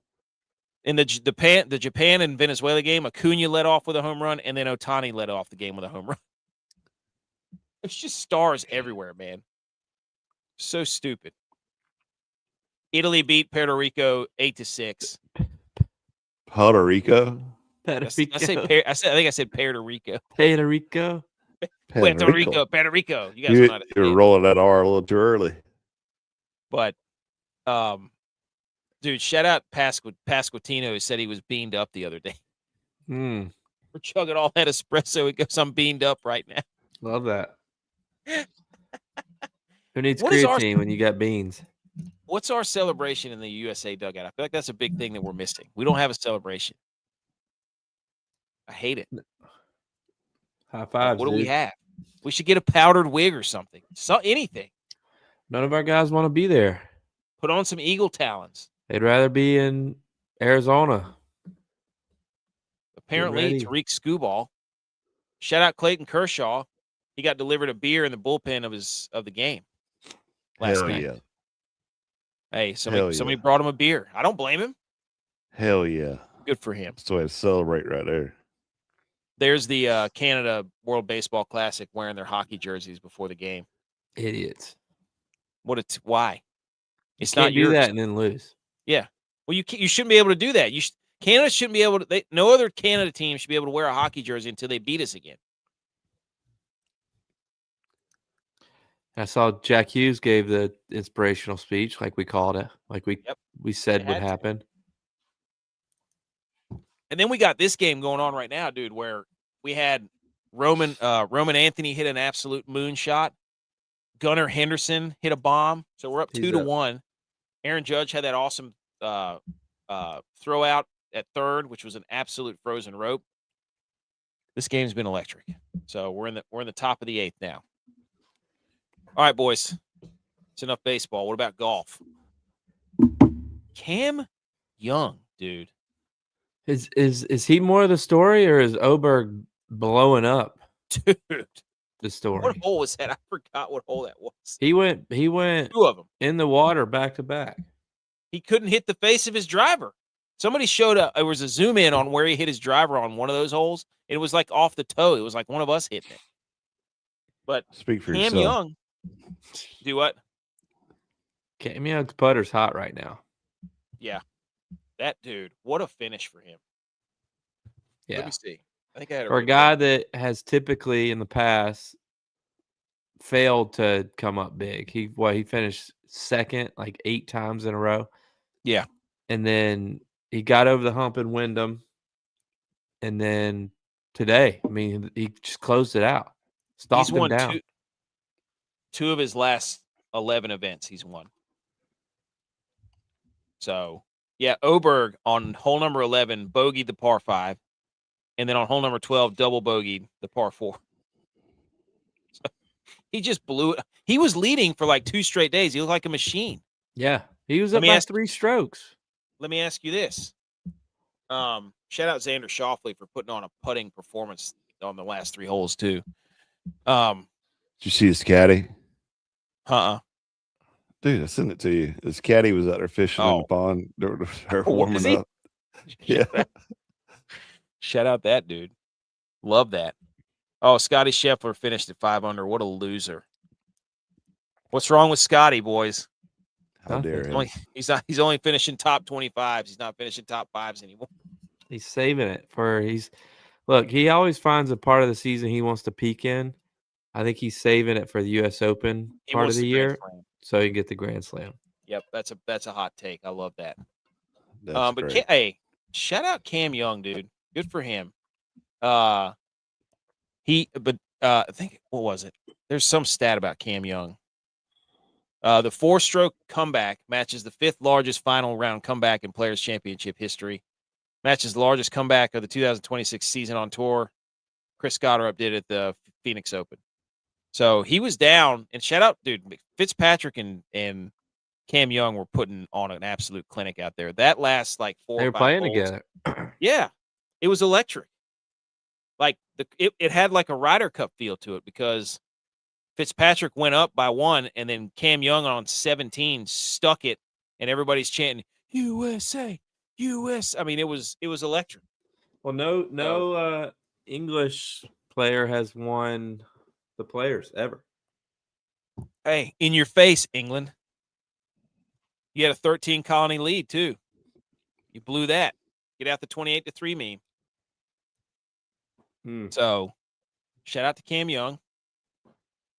Speaker 1: in the Japan and Venezuela game, Acuna led off with a home run, and then Ohtani led off the game with a home run. There's just stars everywhere, man. So stupid. Italy beat Puerto Rico 8-6.
Speaker 2: Puerto Rico.
Speaker 1: I think I said Puerto Rico.
Speaker 3: Puerto Rico.
Speaker 1: Puerto Rico. You guys
Speaker 2: you're rolling that R a little too early.
Speaker 1: But, dude, shout out Pasquantino, who said he was beamed up the other day. We're chugging all that espresso. He goes, I'm beamed up right now.
Speaker 3: Love that. Who needs creatine when you got beans?
Speaker 1: What's our celebration in the USA dugout? I feel like that's a big thing that we're missing. We don't have a celebration. I hate it.
Speaker 3: High fives.
Speaker 1: What do we have? We should get a powdered wig or something. Anything.
Speaker 3: None of our guys want to be there.
Speaker 1: Put on some eagle talons.
Speaker 3: They'd rather be in Arizona.
Speaker 1: Apparently, Tariq Skubal. Shout out Clayton Kershaw. He got delivered a beer in the bullpen of the game last night.
Speaker 2: Yeah.
Speaker 1: Hey, somebody brought him a beer. I don't blame him.
Speaker 2: Hell yeah.
Speaker 1: Good for him.
Speaker 2: That's the way to celebrate right there.
Speaker 1: There's the Canada World Baseball Classic wearing their hockey jerseys before the game.
Speaker 3: Idiots.
Speaker 1: Why? It's
Speaker 3: Can't
Speaker 1: not yours.
Speaker 3: do that and then lose.
Speaker 1: Yeah. Well, you shouldn't be able to do that. Canada shouldn't be able to. No other Canada team should be able to wear a hockey jersey until they beat us again.
Speaker 3: I saw Jack Hughes gave the inspirational speech, like we called it, like we said would happen.
Speaker 1: And then we got this game going on right now, dude, where we had Roman Anthony hit an absolute moonshot. Gunnar Henderson hit a bomb. So we're up 2-1. Aaron Judge had that awesome throw out at third, which was an absolute frozen rope. This game's been electric. So we're in the top of the 8th now. All right, boys. It's enough baseball. What about golf? Cam Young, dude.
Speaker 3: Is he more of the story, or is Aberg blowing up?
Speaker 1: Dude,
Speaker 3: the story.
Speaker 1: What hole was that? I forgot what hole that was.
Speaker 3: He went
Speaker 1: 2 of them
Speaker 3: in the water back to back.
Speaker 1: He couldn't hit the face of his driver. Somebody showed up. It was a zoom in on where he hit his driver on one of those holes. It was like off the toe. It was like one of us hitting it. But
Speaker 2: speak for
Speaker 1: Cam
Speaker 2: yourself.
Speaker 1: Young. Do what?
Speaker 3: Cam Young's putter's hot right now.
Speaker 1: Yeah. That dude, what a finish for him.
Speaker 3: Yeah.
Speaker 1: Let me see. I think I had
Speaker 3: for a guy that has typically in the past failed to come up big. He finished second like 8 times in a row.
Speaker 1: Yeah.
Speaker 3: And then he got over the hump in Wyndham. And then today, I mean, he just closed it out. Stalked him down.
Speaker 1: Two of his last 11 events he's won. So, yeah, Aberg on hole number 11 bogeyed the par 5. And then on hole number 12, double bogeyed the par 4. So, he just blew it. He was leading for like 2 straight days. He looked like a machine.
Speaker 3: Yeah. He was up by 3 strokes.
Speaker 1: Let me ask you this. Shout out Xander Schauffele for putting on a putting performance on the last 3 holes too.
Speaker 2: Did you see his caddy? Dude, I sent it to you. His caddy was out there fishing in the pond. Her warming up. Yeah.
Speaker 1: Shout out that dude. Love that. Oh, Scotty Scheffler finished at 5 under. What a loser. What's wrong with Scotty, boys?
Speaker 2: How dare him?
Speaker 1: He's only finishing top 25s. He's not finishing top 5s anymore.
Speaker 3: He's saving it look, he always finds a part of the season he wants to peak in. I think he's saving it for the U.S. Open part of the year so he can get the Grand Slam.
Speaker 1: Yep, that's a hot take. I love that.
Speaker 2: That's great.
Speaker 1: Hey, shout out Cam Young, dude. Good for him. I think, what was it? There's some stat about Cam Young. The 4-stroke comeback matches the 5th largest final round comeback in Players Championship history. Matches the largest comeback of the 2026 season on tour. Chris Gotterup did at the Phoenix Open. So he was down, and shout out, dude, Fitzpatrick and Cam Young were putting on an absolute clinic out there. That last like 4
Speaker 3: they
Speaker 1: or
Speaker 3: were
Speaker 1: 5
Speaker 3: playing
Speaker 1: holes,
Speaker 3: together.
Speaker 1: Yeah, it was electric. Like it had like a Ryder Cup feel to it because Fitzpatrick went up by 1, and then Cam Young on 17 stuck it, and everybody's chanting USA, US. I mean, it was electric.
Speaker 3: Well, no English player has won the Players ever.
Speaker 1: Hey, in your face, England. You had a 13 colony lead too. You blew that. Get out the 28-3 meme. So, shout out to Cam Young.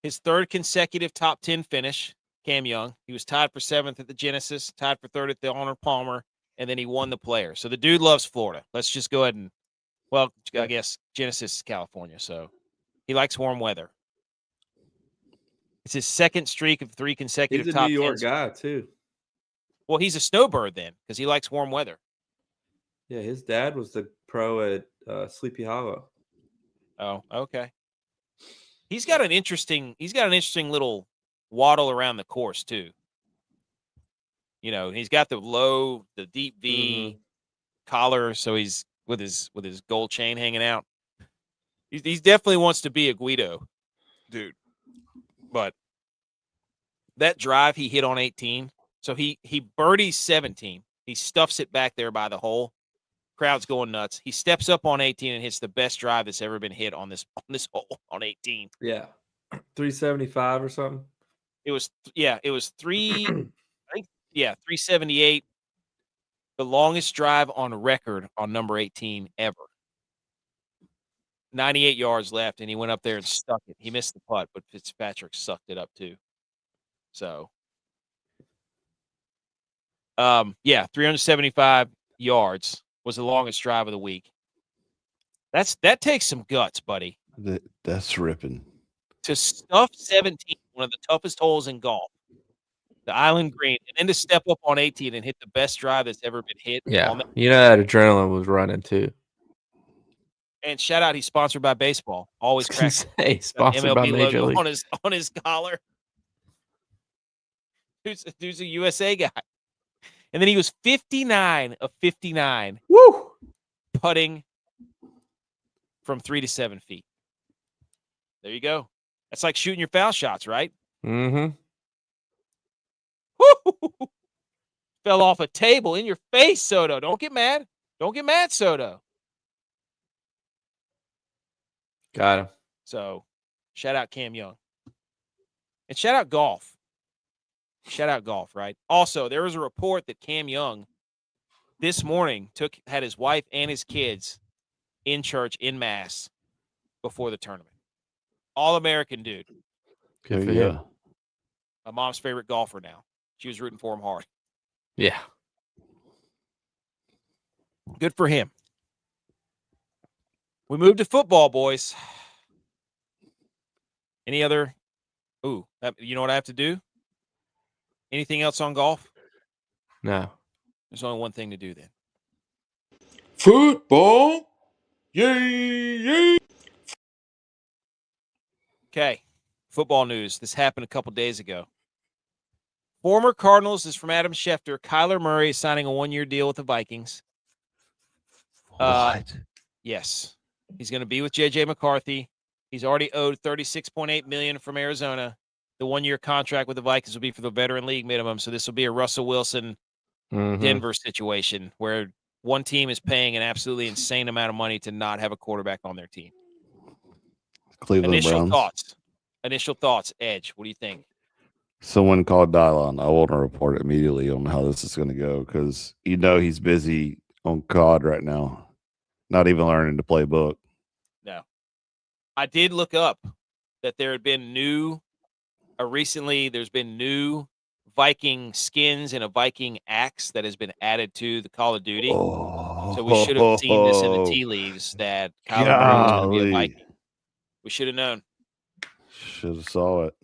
Speaker 1: His 3rd consecutive top 10 finish, Cam Young. He was tied for 7th at the Genesis, tied for 3rd at the Arnold Palmer, and then he won the Player. So the dude loves Florida. Let's just go ahead and, well, I guess Genesis is California, so he likes warm weather. It's his 2nd streak of 3 consecutive top 10s.
Speaker 3: He's a New York guy too.
Speaker 1: Well, he's a snowbird then because he likes warm weather.
Speaker 3: Yeah, his dad was the pro at Sleepy Hollow.
Speaker 1: Oh, okay. He's got an interesting little waddle around the course too. You know, he's got the deep V collar, so he's with his gold chain hanging out. He definitely wants to be a Guido, dude. But that drive he hit on 18, so he birdies 17. He stuffs it back there by the hole. Crowd's going nuts. He steps up on 18 and hits the best drive that's ever been hit on this hole on 18.
Speaker 3: Yeah. 375 or something.
Speaker 1: It was 378. The longest drive on record on number 18 ever. 98 yards left, and he went up there and stuck it. He missed the putt, but Fitzpatrick sucked it up too. So, 375 yards was the longest drive of the week. That takes some guts, buddy.
Speaker 2: That's ripping.
Speaker 1: To stuff 17, one of the toughest holes in golf, the Island Green, and then to step up on 18 and hit the best drive that's ever been hit.
Speaker 3: Yeah, that adrenaline was running too.
Speaker 1: And shout out, he's sponsored by baseball. Always cracks.
Speaker 3: Sponsored
Speaker 1: MLB
Speaker 3: by Major
Speaker 1: logo
Speaker 3: League.
Speaker 1: on his collar. Dude's a USA guy. And then he was 59 of 59.
Speaker 3: Woo!
Speaker 1: Putting from 3 to 7 feet. There you go. That's like shooting your foul shots, right?
Speaker 3: Mm-hmm.
Speaker 1: Woo! Fell off a table in your face, Soto. Don't get mad. Don't get mad, Soto.
Speaker 3: Got him.
Speaker 1: So, shout out Cam Young. And shout out golf. Shout out golf, right? Also, there was a report that Cam Young this morning had his wife and his kids in church in mass before the tournament. All-American dude.
Speaker 3: Good for him.
Speaker 1: My mom's favorite golfer now. She was rooting for him hard.
Speaker 3: Yeah.
Speaker 1: Good for him. We moved to football, boys. Any other? Ooh, you know what I have to do? Anything else on golf?
Speaker 3: No.
Speaker 1: There's only one thing to do then.
Speaker 3: Football. Yay!
Speaker 1: Okay. Football news. This happened a couple days ago. Former Cardinals is from Adam Schefter. Kyler Murray is signing a 1-year deal with the Vikings.
Speaker 2: What?
Speaker 1: Yes. He's going to be with J.J. McCarthy. He's already owed $36.8 million from Arizona. The 1-year contract with the Vikings will be for the veteran league minimum. So this will be a Russell Wilson Denver situation where one team is paying an absolutely insane amount of money to not have a quarterback on their team.
Speaker 2: Cleveland Browns.
Speaker 1: Initial thoughts, Edge. What do you think?
Speaker 2: Someone called Dylon. I want to report immediately on how this is going to go because he's busy on COD right now, not even learning the playbook.
Speaker 1: No. I did look up that there had been recently there's been new Viking skins and a Viking axe that has been added to the Call of Duty. So we should have seen this in the tea leaves that Kyler Murray was going to be a Viking. We should have known.
Speaker 2: Should have saw it.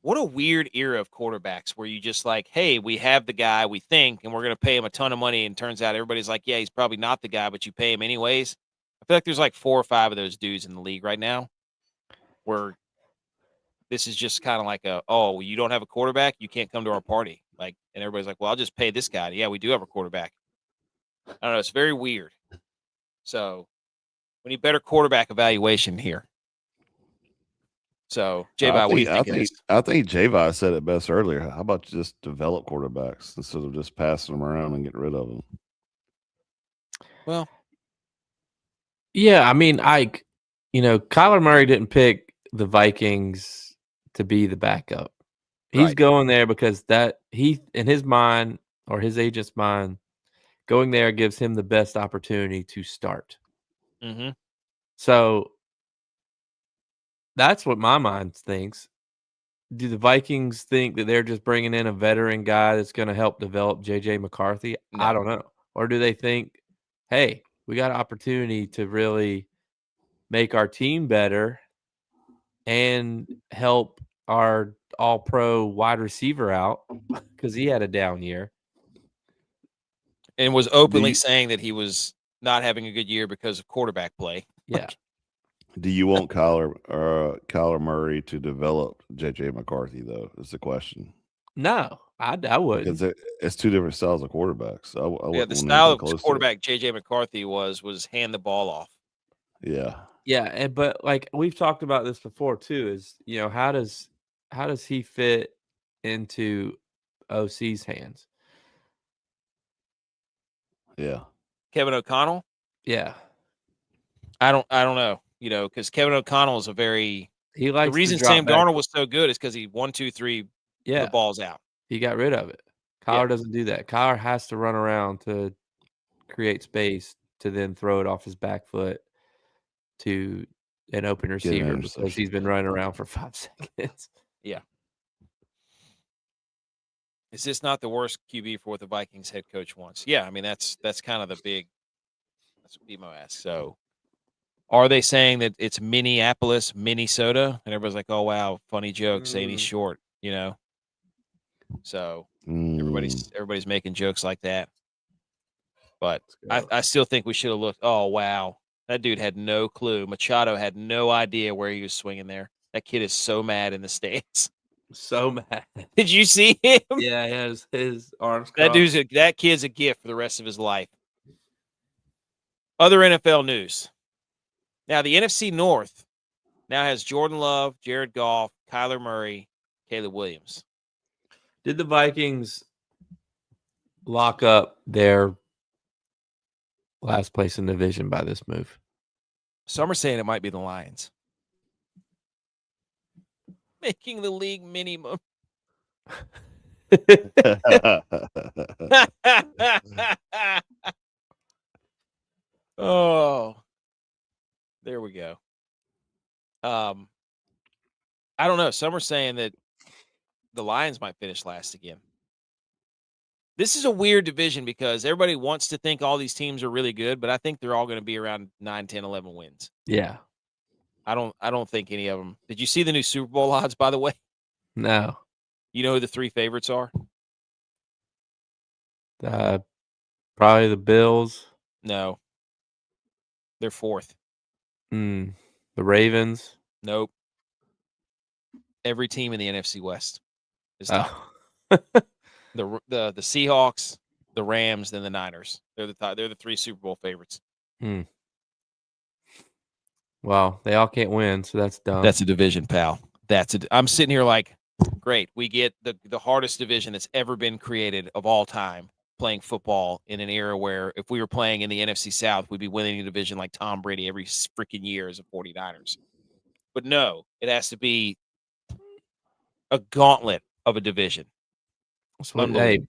Speaker 1: What a weird era of quarterbacks where you just like, hey, we have the guy we think, and we're going to pay him a ton of money. And turns out everybody's like, yeah, he's probably not the guy, but you pay him anyways. I feel like there's like 4 or 5 of those dudes in the league right now where this is just kind of like you don't have a quarterback, you can't come to our party. Like, and everybody's like, well, I'll just pay this guy. Yeah, we do have a quarterback. I don't know. It's very weird. So we need better quarterback evaluation here. So, J.V., what do you think of this?
Speaker 2: I think J.V. said it best earlier. How about you just develop quarterbacks instead of just passing them around and getting rid of them?
Speaker 1: Well,
Speaker 3: yeah, I mean, Kyler Murray didn't pick the Vikings to be the backup. He's going there because he, in his mind or his agent's mind, going there gives him the best opportunity to start.
Speaker 1: Mm-hmm.
Speaker 3: So that's what my mind thinks. Do the Vikings think that they're just bringing in a veteran guy that's going to help develop J.J. McCarthy? No. I don't know. Or do they think, hey, we got an opportunity to really make our team better and help our all-pro wide receiver out because he had a down year.
Speaker 1: And was openly saying that he was not having a good year because of quarterback play.
Speaker 3: Yeah.
Speaker 2: Do you want Kyler Murray to develop J.J. McCarthy, though, is the question.
Speaker 3: No, I wouldn't.
Speaker 2: Because it's 2 different styles of quarterbacks.
Speaker 1: The style of quarterback J.J. McCarthy was hand the ball off.
Speaker 2: Yeah.
Speaker 3: Yeah, but like we've talked about this before too, is how does he fit into OC's hands?
Speaker 2: Yeah.
Speaker 1: Kevin O'Connell?
Speaker 3: Yeah.
Speaker 1: I don't know, because Kevin O'Connell is the reason Sam Darnold was so good is because he 1, 2, 3 the ball's out.
Speaker 3: He got rid of it. Kyler doesn't do that. Kyler has to run around to create space to then throw it off his back foot to an open receiver because he's been running around for 5 seconds.
Speaker 1: Yeah. Is this not the worst QB for what the Vikings head coach wants? Yeah, I mean that's kind of the big. That's what BMO asks. So, are they saying that it's Minneapolis, Minnesota, and everybody's like, "Oh wow, funny joke, saying he's short," So everybody's making jokes like that. But I still think we should have looked. Oh wow, that dude had no clue. Machado had no idea where he was swinging there. That kid is so mad in the stands.
Speaker 3: So mad.
Speaker 1: Did you see him?
Speaker 3: Yeah, he has his arms crossed.
Speaker 1: That kid's a gift for the rest of his life. Other NFL news. Now, the NFC North now has Jordan Love, Jared Goff, Kyler Murray, Caleb Williams.
Speaker 3: Did the Vikings lock up their last place in the division by this move?
Speaker 1: Some are saying it might be the Lions. Making the league minimum. Oh, there we go. I don't know. Some are saying that the Lions might finish last again. This is a weird division because everybody wants to think all these teams are really good, but I think they're all going to be around 9, 10, 11 wins.
Speaker 3: Yeah.
Speaker 1: I don't think any of them. Did you see the new Super Bowl odds, by the way?
Speaker 3: No.
Speaker 1: You know who the 3 favorites are?
Speaker 3: Probably the Bills.
Speaker 1: No. They're 4th.
Speaker 3: The Ravens.
Speaker 1: Nope. Every team in the NFC West is
Speaker 3: top.
Speaker 1: The Seahawks, the Rams, then the Niners. They're the 3 Super Bowl favorites.
Speaker 3: Well, they all can't win, so that's dumb.
Speaker 1: That's a division, pal. I'm sitting here like, great. We get the hardest division that's ever been created of all time, playing football in an era where if we were playing in the NFC South, we'd be winning a division like Tom Brady every freaking year as a 49ers. But no, it has to be a gauntlet of a division.
Speaker 3: So, hey,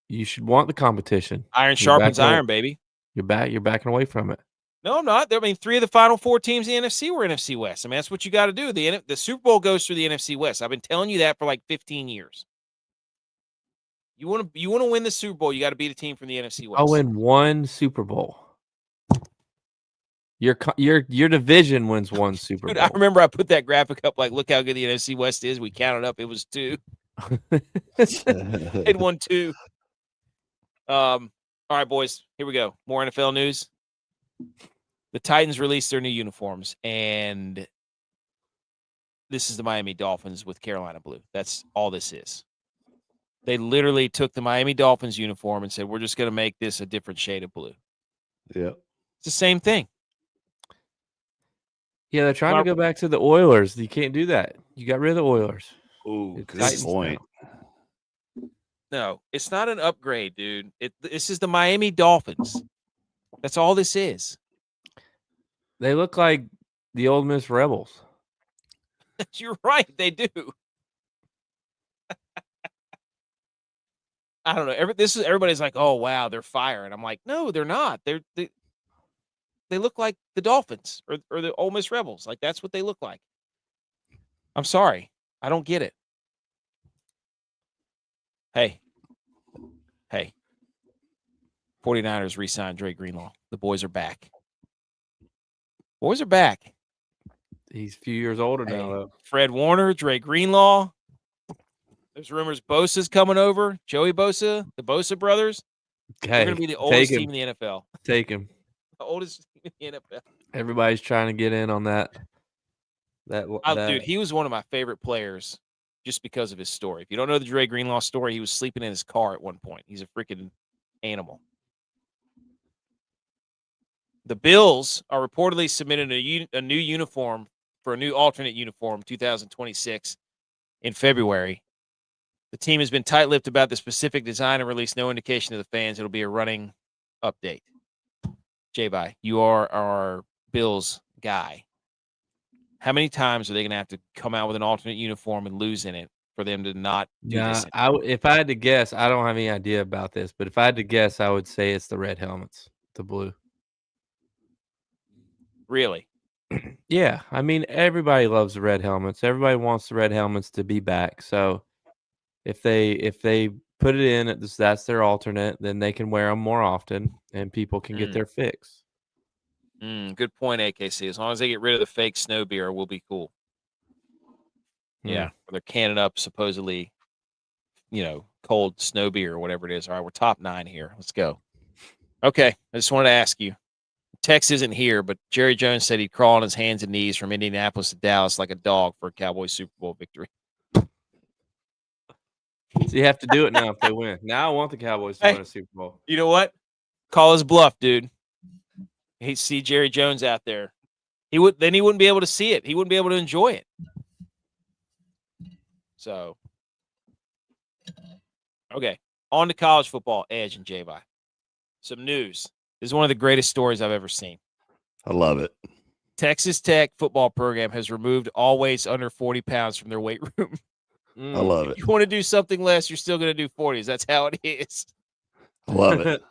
Speaker 3: you should want the competition.
Speaker 1: Iron sharpens iron, baby.
Speaker 3: You're backing away from it.
Speaker 1: No, I'm not. I mean, 3 of the final 4 teams in the NFC were NFC West. I mean, that's what you got to do. The Super Bowl goes through the NFC West. I've been telling you that for like 15 years. You want to win the Super Bowl, you got to beat a team from the NFC West.
Speaker 3: I'll win one Super Bowl. Your division wins one Super Bowl.
Speaker 1: I remember I put that graphic up like, look how good the NFC West is. We counted up. It was 2. It won 2. All right, boys. Here we go. More NFL news. The Titans released their new uniforms, and this is the Miami Dolphins with Carolina blue. That's all this is. They literally took the Miami Dolphins uniform and said, we're just going to make this a different shade of blue.
Speaker 2: Yeah.
Speaker 1: It's the same thing.
Speaker 3: Yeah, they're trying to go back to the Oilers. You can't do that. You got rid of the Oilers.
Speaker 2: Ooh, good point.
Speaker 1: No, it's not an upgrade, dude. This is the Miami Dolphins. That's all this is.
Speaker 3: They look like the Ole Miss Rebels.
Speaker 1: You're right. They do. I don't know. Everybody's like, oh, wow, they're fire. And I'm like, no, they're not. They look like the Dolphins or the Ole Miss Rebels. Like, that's what they look like. I'm sorry. I don't get it. Hey. 49ers re-signed Dre Greenlaw. The boys are back. He's
Speaker 3: a few years older now, though.
Speaker 1: Fred Warner, Dre Greenlaw. There's rumors Bosa's coming over. Joey Bosa, the Bosa brothers. They're going to be the oldest team in the NFL.
Speaker 3: Take him.
Speaker 1: The oldest team in the NFL.
Speaker 3: Everybody's trying to get in on that.
Speaker 1: Dude, he was one of my favorite players just because of his story. If you don't know the Dre Greenlaw story, he was sleeping in his car at one point. He's a freaking animal. The Bills are reportedly submitting a new uniform for a new alternate uniform 2026 in February. The team has been tight-lipped about the specific design and released no indication to the fans. It'll be a running update. J-Bye, you are our Bills guy. How many times are they going to have to come out with an alternate uniform and lose in it for them to not do this?
Speaker 3: If I had to guess, I don't have any idea about this, but if I had to guess, I would say it's the red helmets, the blue.
Speaker 1: Really?
Speaker 3: Yeah. I mean, everybody loves the red helmets. Everybody wants the red helmets to be back. So if they put it in, that's their alternate, then they can wear them more often and people can get their fix.
Speaker 1: Good point, AKC. As long as they get rid of the fake snow beer, we'll be cool. Yeah. They're canning up supposedly, cold snow beer or whatever it is. All right, we're top 9 here. Let's go. Okay. I just wanted to ask you. Tex isn't here, but Jerry Jones said he'd crawl on his hands and knees from Indianapolis to Dallas like a dog for a Cowboys Super Bowl victory.
Speaker 3: So you have to do it now if they win. Now I want the Cowboys to win a Super Bowl.
Speaker 1: You know what? Call his bluff, dude. He'd see Jerry Jones out there. He wouldn't be able to see it. He wouldn't be able to enjoy it. So, okay. On to college football, Edge and J-Bye. Some news. This is one of the greatest stories I've ever seen.
Speaker 2: I love it.
Speaker 1: Texas Tech football program has removed all weights under 40 pounds from their weight room.
Speaker 2: I love it.
Speaker 1: If you want to do something less, you're still going to do 40s. That's how it is.
Speaker 2: I love it.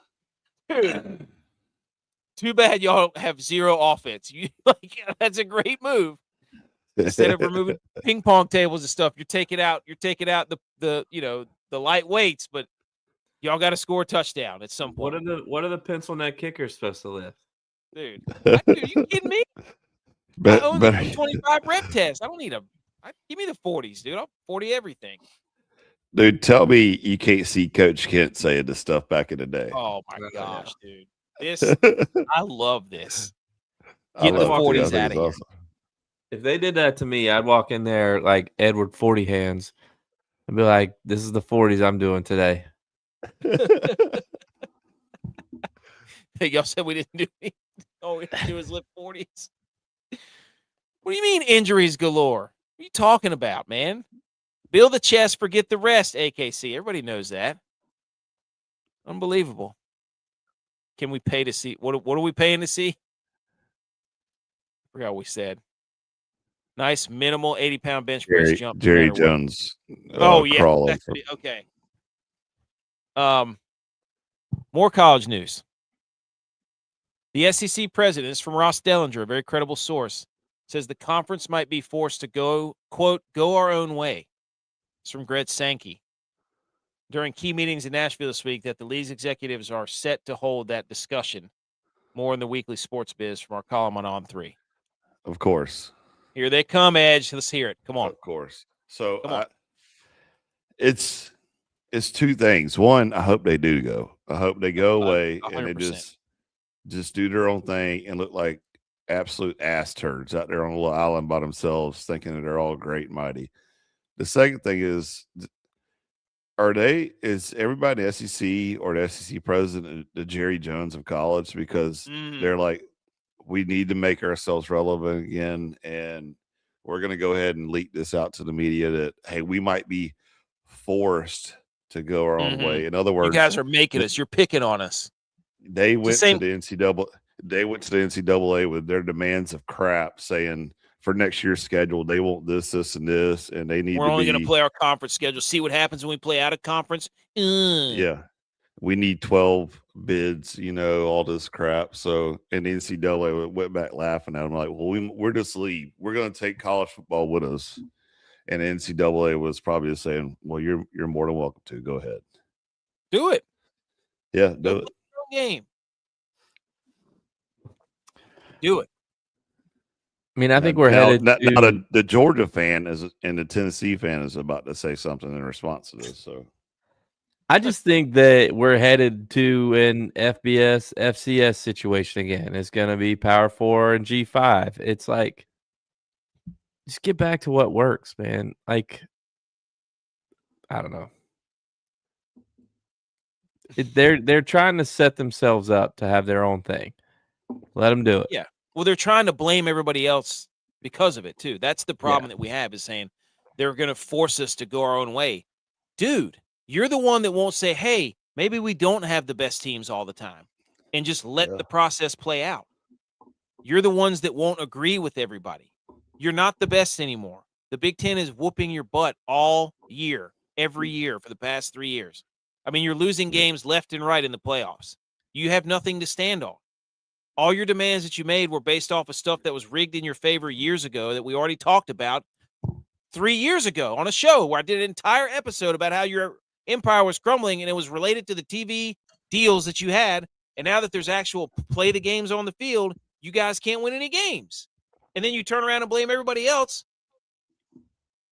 Speaker 1: Dude, too bad y'all have zero offense. That's a great move. Instead of removing ping pong tables and stuff, you're taking out the light weights, but y'all got to score a touchdown at some point.
Speaker 3: What are the pencil neck kickers supposed to lift?
Speaker 1: Dude, you kidding me? I own the 25 rep test. I don't need give me the 40s, dude. I'll 40 everything.
Speaker 2: Dude, tell me you can't see Coach Kent saying this stuff back in the day.
Speaker 1: Oh my gosh, dude. I love this. Get the 40s out of here.
Speaker 2: Awesome.
Speaker 3: If they did that to me, I'd walk in there like Edward 40 hands and be like, this is the 40s I'm doing today.
Speaker 1: Hey, y'all said we didn't do anything. All we had to do was lift 40s. What do you mean injuries galore? What are you talking about, man? Build the chest, forget the rest, AKC. Everybody knows that. Unbelievable. Can we pay to see? What are we paying to see? I forgot what we said. Nice minimal 80-pound bench press jump.
Speaker 2: Jerry Jones.
Speaker 1: Oh, yeah.
Speaker 2: Crawling.
Speaker 1: Okay. More college news. The SEC president is from Ross Dellinger, a very credible source, says the conference might be forced to go, quote, go our own way. It's from Greg Sankey. During key meetings in Nashville this week that the league's executives are set to hold that discussion. More in the weekly sports biz from our column on 3.
Speaker 2: Of course.
Speaker 1: Here they come, Edge. Let's hear it. Come on.
Speaker 2: Of course. So it's two things. One, I hope they do go. I hope they go away
Speaker 1: 100%.
Speaker 2: and they just do their own thing and look like absolute ass turds out there on a little island by themselves, thinking that they're all great and mighty. The second thing is everybody in the SEC or the SEC president the Jerry Jones of college, because they're like, we need to make ourselves relevant again, and we're going to go ahead and leak this out to the media that, hey, we might be forced to go our own way. In other words,
Speaker 1: you guys are making us. You're picking on us.
Speaker 2: They went to the NCAA. They went to the NCAA with their demands of crap, saying for next year's schedule they want this, and this, and they need.
Speaker 1: We're only going to play our conference schedule. See what happens when we play out of conference.
Speaker 2: Yeah, we need 12 bids. All this crap. So, and the NCAA went back laughing at them like, "Well, we're just leave. We're going to take college football with us." And the NCAA was probably just saying, "Well, you're more than welcome to go ahead,
Speaker 1: do it."
Speaker 2: Yeah, do it.
Speaker 1: Game. Do it.
Speaker 3: I mean, I think we're headed to
Speaker 2: the Georgia fan and the Tennessee fan is about to say something in response to this. So
Speaker 3: I just think that we're headed to an FBS, FCS situation again. It's going to be Power 4 and G5. It's like, just get back to what works, man. Like, I don't know. They're trying to set themselves up to have their own thing. Let them do it.
Speaker 1: Yeah. Well, they're trying to blame everybody else because of it, too. That's the problem that we have, is saying they're going to force us to go our own way. Dude, you're the one that won't say, hey, maybe we don't have the best teams all the time, and just let the process play out. You're the ones that won't agree with everybody. You're not the best anymore. The Big Ten is whooping your butt all year, every year for the past 3 years. I mean, you're losing games left and right in the playoffs. You have nothing to stand on. All your demands that you made were based off of stuff that was rigged in your favor years ago that we already talked about 3 years ago on a show where I did an entire episode about how your empire was crumbling, and it was related to the TV deals that you had. And now that there's actual play the games on the field, you guys can't win any games. And then you turn around and blame everybody else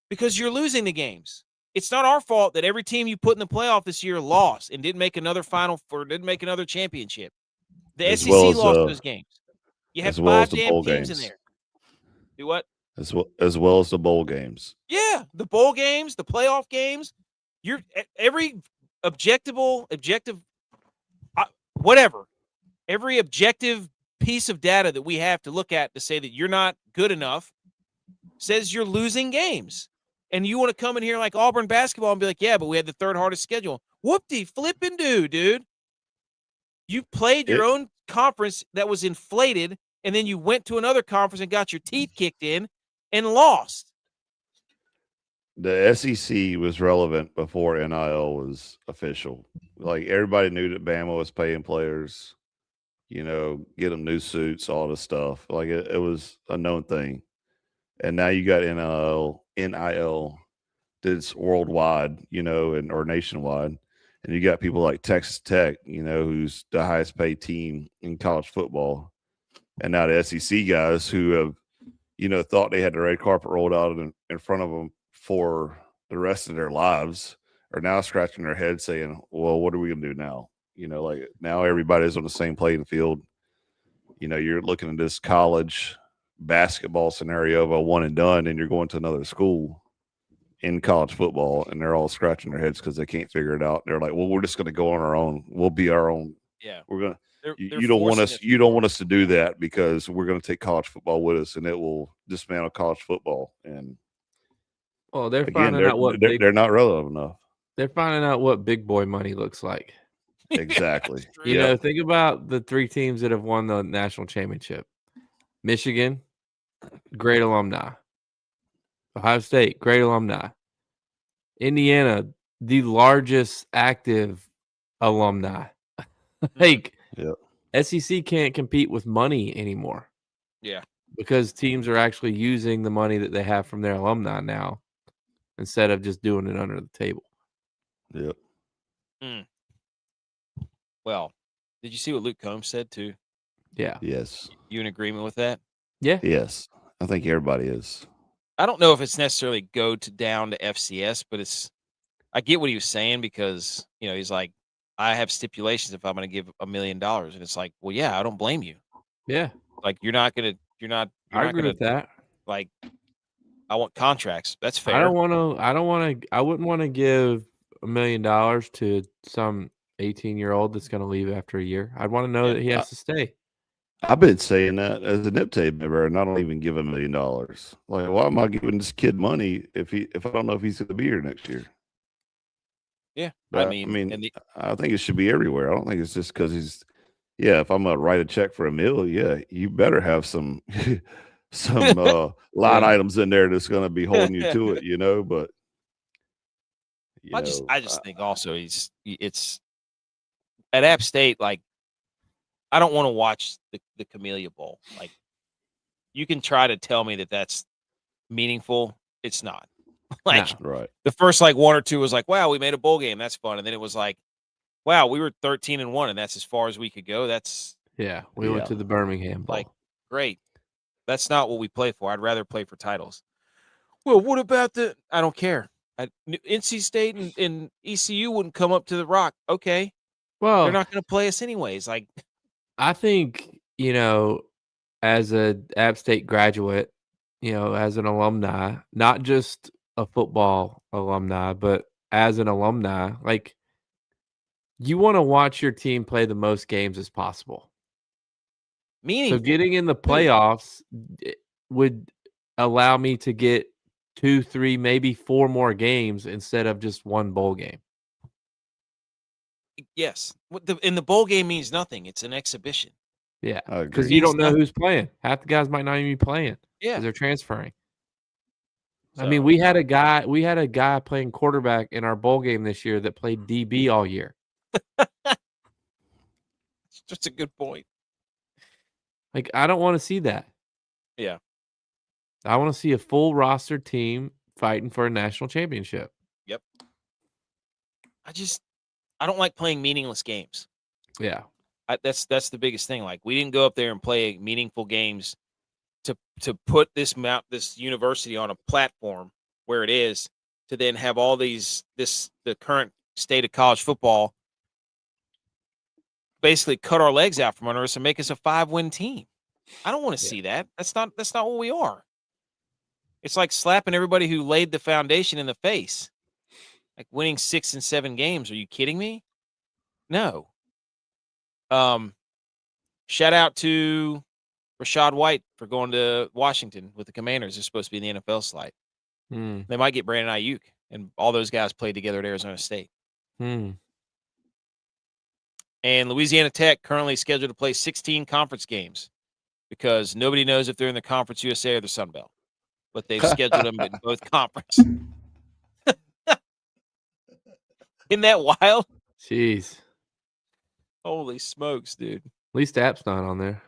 Speaker 1: because you're losing the games. It's not our fault that every team you put in the playoff this year lost and didn't make another didn't make another championship. The SEC lost those games. You have 5 damn teams in there. Do what?
Speaker 2: As well as the bowl games.
Speaker 1: Yeah, the bowl games, the playoff games. You're every every objective piece of data that we have to look at to say that you're not good enough says you're losing games. And you want to come in here like Auburn basketball and be like, yeah, but we had the 3rd hardest schedule. Whoop-de-flippin' do, dude. You played your own conference that was inflated, and then you went to another conference and got your teeth kicked in and lost.
Speaker 2: The SEC was relevant before NIL was official. Like, everybody knew that Bama was paying players, get them new suits, all this stuff. Like, it was a known thing. And now you got NIL that's worldwide, or nationwide. And you got people like Texas Tech, who's the highest paid team in college football. And now the SEC guys who have, thought they had the red carpet rolled out in front of them for the rest of their lives are now scratching their head saying, well, what are we going to do now? Like, now everybody's on the same playing field. You're looking at this college basketball scenario of a one and done, and you're going to another school in college football, and they're all scratching their heads because they can't figure it out. They're like, well, we're just going to go on our own. We'll be our own
Speaker 1: Yeah.
Speaker 2: We're gonna.
Speaker 1: They're
Speaker 2: You don't want
Speaker 1: forcing
Speaker 2: us. You don't want us to do that because we're going to take college football with us, and it will dismantle college football. And
Speaker 3: Well, they're
Speaker 2: again,
Speaker 3: finding out what
Speaker 2: they're not relevant enough.
Speaker 3: they're finding out what big boy money looks like.
Speaker 2: Exactly.
Speaker 3: You know, think about the 3 teams that have won the national championship. Michigan, great alumni. Ohio State, great alumni. Indiana, the largest active alumni. Like, SEC can't compete with money anymore.
Speaker 1: Yeah.
Speaker 3: Because teams are actually using the money that they have from their alumni now instead of just doing it under the table.
Speaker 2: Yep.
Speaker 1: Well, did you see what Luke Combs said too?
Speaker 3: Yeah.
Speaker 2: Yes.
Speaker 1: You in agreement with that?
Speaker 3: Yeah.
Speaker 2: Yes. I think everybody is.
Speaker 1: I don't know if it's necessarily down to FCS, but I get what he was saying because, he's like, I have stipulations if I'm going to give $1 million. And it's like, well, yeah, I don't blame you.
Speaker 3: Yeah.
Speaker 1: Like, you're not going to,
Speaker 3: I agree with that.
Speaker 1: Like, I want contracts. That's fair.
Speaker 3: I wouldn't want to give $1 million to some 18-year-old that's going to leave after a year. I'd want to know that he has to stay.
Speaker 2: I've been saying that as a Nip Tape member, and I don't even give $1 million. Like, why am I giving this kid money if I don't know if he's going to be here next year?
Speaker 1: Yeah,
Speaker 2: but, I think it should be everywhere. I don't think it's just because he's. Yeah, if I'm gonna write a check for $1 million, you better have some line items in there that's going to be holding you to it, But
Speaker 1: I just think also it's at App State. Like, I don't want to watch the Camellia Bowl. Like, you can try to tell me that that's meaningful. It's not. Like,
Speaker 2: right.
Speaker 1: The first 1 or 2 was like, wow, we made a bowl game. That's fun. And then it was like, wow, we were 13-1, and that's as far as we could go.
Speaker 3: We went to the Birmingham Bowl.
Speaker 1: Like, great. That's not what we play for. I'd rather play for titles. Well, what about I don't care. NC State and ECU wouldn't come up to the Rock. Okay.
Speaker 3: Well,
Speaker 1: they're not going to play us anyways. Like,
Speaker 3: I think, as a App State graduate, as an alumni, not just a football alumni, but as an alumni, like, you want to watch your team play the most games as possible.
Speaker 1: Meaningful.
Speaker 3: So getting in the playoffs would allow me to get 2, 3, maybe 4 more games instead of just 1 bowl game.
Speaker 1: Yes. And the bowl game means nothing. It's an exhibition.
Speaker 3: Yeah. Because you don't know who's playing. Half the guys might not even be playing.
Speaker 1: Yeah.
Speaker 3: Because they're transferring.
Speaker 1: So,
Speaker 3: I mean, we had a guy playing quarterback in our bowl game this year that played DB all year.
Speaker 1: It's just a good point.
Speaker 3: Like, I don't want to see that.
Speaker 1: Yeah.
Speaker 3: I want to see a full roster team fighting for a national championship.
Speaker 1: Yep. I don't like playing meaningless games.
Speaker 3: Yeah.
Speaker 1: That's the biggest thing. Like, we didn't go up there and play meaningful games to put this university on a platform where it is, to then have all the current state of college football basically cut our legs out from under us and make us a 5-win team. I don't want to see that. That's not what we are. It's like slapping everybody who laid the foundation in the face. Like, winning 6 and 7 games. Are you kidding me? No. Shout out to Rashad White for going to Washington with the Commanders. They're supposed to be in the NFL slide. They might get Brandon Ayuk, and all those guys played together at Arizona State. And Louisiana Tech currently scheduled to play 16 conference games because nobody knows if they're in the Conference USA or the Sun Belt. But they've scheduled them in both conferences. Isn't that wild?
Speaker 3: Jeez.
Speaker 1: Holy smokes, dude.
Speaker 3: At least App's not on there.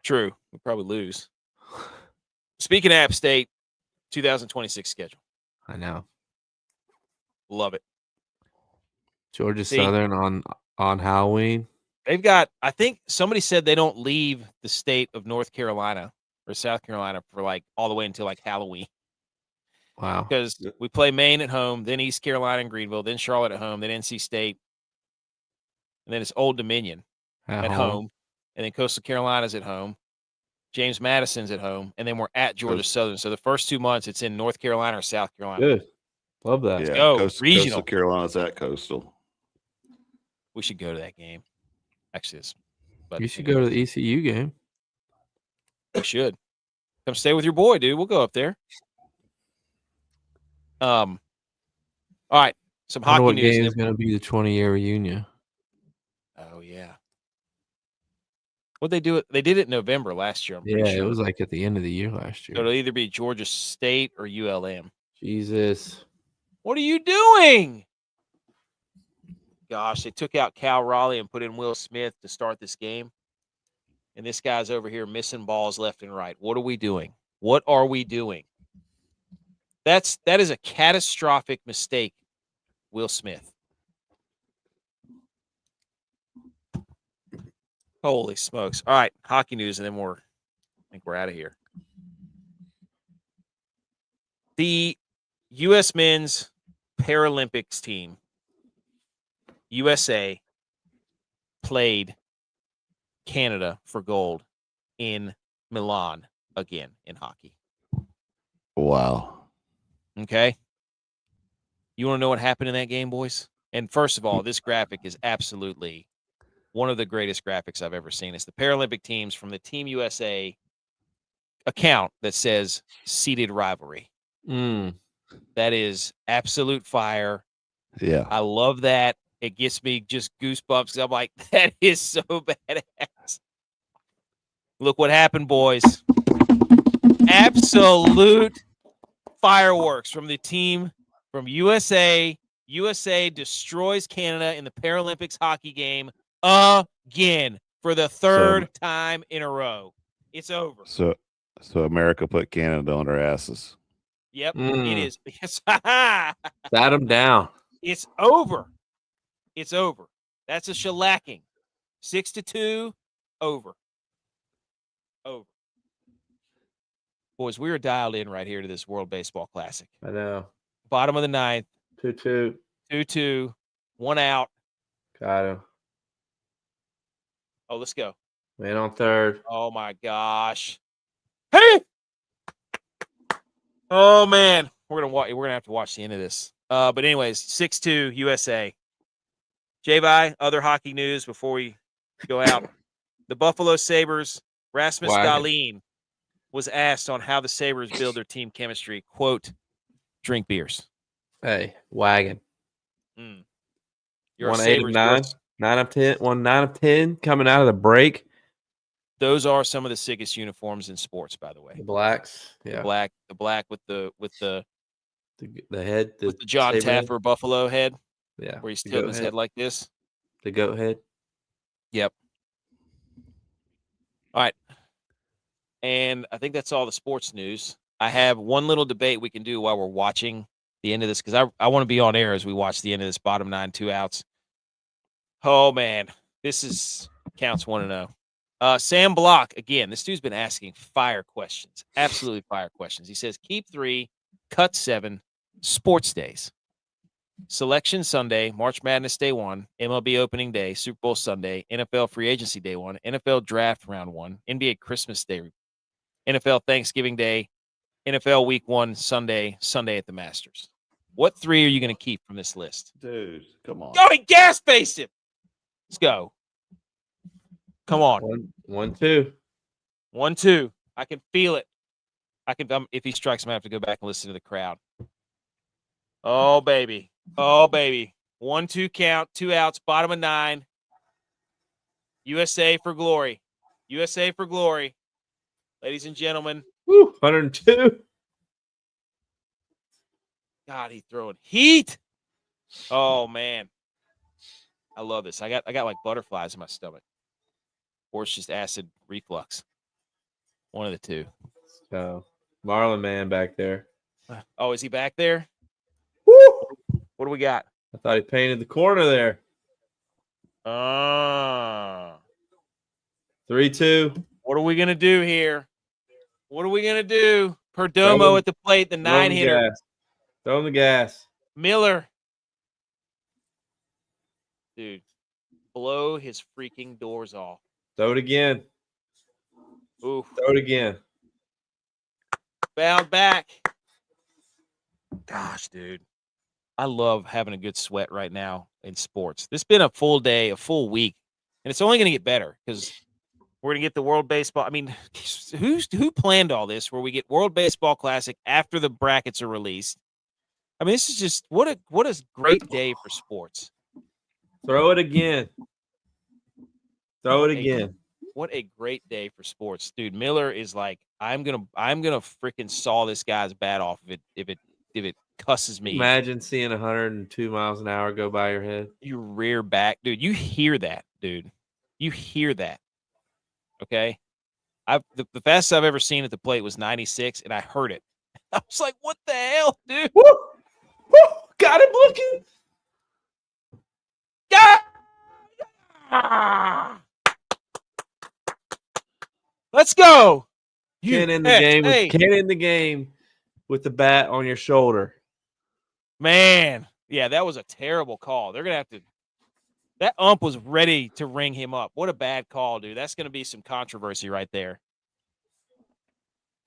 Speaker 1: True. We'll probably lose. Speaking of App State, 2026 schedule.
Speaker 3: I know.
Speaker 1: Love it.
Speaker 3: Georgia Southern on Halloween.
Speaker 1: They've got, I think somebody said they don't leave the state of North Carolina or South Carolina for all the way until Halloween.
Speaker 3: Wow.
Speaker 1: Because we play Maine at home, then East Carolina and Greenville, then Charlotte at home, then NC State, and then it's Old Dominion at home, and then Coastal Carolina's at home, James Madison's at home, and then we're at Georgia Southern. So the first 2 months, it's in North Carolina or South Carolina.
Speaker 3: Good. Love that.
Speaker 2: Yeah,
Speaker 1: go. Regional.
Speaker 2: Coastal Carolina's at Coastal.
Speaker 1: We should go to that game. Actually, it's. But
Speaker 3: You should go to the ECU game.
Speaker 1: You should come stay with your boy, dude. We'll go up there. All right. Some
Speaker 3: I wonder
Speaker 1: hockey
Speaker 3: what
Speaker 1: news.
Speaker 3: game is going to be the 20-year reunion.
Speaker 1: Oh yeah. What they do it? They did it in November last year. I'm pretty sure.
Speaker 3: It was like at the end of the year last year.
Speaker 1: So it'll either be Georgia State or ULM.
Speaker 3: Jesus.
Speaker 1: What are you doing? Gosh, they took out Cal Raleigh and put in Will Smith to start this game. And this guy's over here missing balls left and right. What are we doing? What are we doing? That is a catastrophic mistake, Will Smith. Holy smokes. All right, hockey news, and then I think we're out of here. The U.S. men's Paralympics team, USA, played Canada for gold in Milan again in hockey.
Speaker 2: Wow.
Speaker 1: Okay. You want to know what happened in that game, boys? And first of all, this graphic is absolutely one of the greatest graphics I've ever seen. It's the Paralympic teams from the Team USA account that says seeded rivalry. That is absolute fire.
Speaker 2: Yeah.
Speaker 1: I love that. It gets me just goosebumps. I'm like, that is so badass. Look what happened, boys. Absolute fireworks from the team from USA. USA destroys Canada in the Paralympics hockey game again for the third time in a row. It's over.
Speaker 2: So America put Canada on their asses.
Speaker 1: Yep, it is.
Speaker 3: Sat them down.
Speaker 1: It's over. It's over. That's a shellacking. 6-2, over. Over. Boys, we are dialed in right here to this World Baseball Classic.
Speaker 3: I know.
Speaker 1: Bottom of the ninth.
Speaker 3: 2-2.
Speaker 1: 2-2. 1 out.
Speaker 3: Got him.
Speaker 1: Oh, let's go.
Speaker 3: Man on third.
Speaker 1: Oh, my gosh. Hey! Oh, man. We're gonna have to watch the end of this. But anyways, 6-2 USA. J-Vi, other hockey news before we go out. The Buffalo Sabres, Rasmus Dahlin was asked on how the Sabres build their team chemistry. Quote, drink beers.
Speaker 3: Hey, wagon.
Speaker 1: You're
Speaker 3: 1
Speaker 1: a
Speaker 3: 8 of
Speaker 1: Sabres
Speaker 3: 9.
Speaker 1: person.
Speaker 3: 9 of 10. 1 9 of 10 coming out of the break.
Speaker 1: Those are some of the sickest uniforms in sports, by the way.
Speaker 3: The blacks. Yeah.
Speaker 1: The black with the
Speaker 3: head.
Speaker 1: with the John Taffer Buffalo head.
Speaker 3: Yeah.
Speaker 1: Where he's tilting his head like this.
Speaker 3: The goat head.
Speaker 1: Yep. All right. And I think that's all the sports news. I have one little debate we can do while we're watching the end of this, because I want to be on air as we watch the end of this bottom 9, 2 outs. Oh, man. This is counts 1-0. Sam Block, again, this dude's been asking fire questions. Absolutely fire questions. He says, keep 3, cut 7, sports days. Selection Sunday, March Madness Day 1, MLB Opening Day, Super Bowl Sunday, NFL Free Agency Day 1, NFL Draft Round 1, NBA Christmas Day, NFL Thanksgiving Day, NFL Week 1, Sunday at the Masters. What 3 are you going to keep from this list?
Speaker 2: Dude, come on.
Speaker 1: Go and gas-face him. Let's go. Come on.
Speaker 3: 1-2.
Speaker 1: 1-2. I can feel it. If he strikes, I'm going to have to go back and listen to the crowd. Oh, baby. Oh, baby. 1-2 count, 2 outs, bottom of 9. USA for glory. USA for glory. Ladies and gentlemen.
Speaker 3: Woo, 102.
Speaker 1: God, he's throwing heat. Oh, man. I love this. I got like butterflies in my stomach. Or it's just acid reflux. One of the two.
Speaker 3: So, Marlon Man back there.
Speaker 1: Oh, is he back there?
Speaker 3: Woo!
Speaker 1: What do we got?
Speaker 3: I thought he painted the corner there. 3-2.
Speaker 1: What are we going to do here? What are we going to do? Perdomo at the plate, the 9-hitter.
Speaker 3: Throw him the gas.
Speaker 1: Miller. Dude, blow his freaking doors off.
Speaker 3: Throw it again.
Speaker 1: Oof.
Speaker 3: Throw it again.
Speaker 1: Bound back. Gosh, dude. I love having a good sweat right now in sports. This has been a full day, a full week and it's only going to get better because we're going to get the World Baseball. I mean, who planned all this? Where we get World Baseball Classic after the brackets are released. I mean, this is just what a great day for sports.
Speaker 3: Throw it again. Throw it again.
Speaker 1: What a great day for sports, dude. Miller is like, I'm gonna freaking saw this guy's bat off if it cusses me.
Speaker 3: Imagine seeing 102 miles an hour go by your head.
Speaker 1: You rear back, dude. You hear that, dude. You hear that. Okay. The fastest I've ever seen at the plate was 96, and I heard it. I was like, what the hell, dude?
Speaker 3: Woo! Woo! Got him looking.
Speaker 1: Ah! Let's go.
Speaker 3: Can't end the game with the bat on your shoulder.
Speaker 1: Man, yeah, that was a terrible call. They're gonna have to. That ump was ready to ring him up. What a bad call, dude. That's gonna be some controversy right there.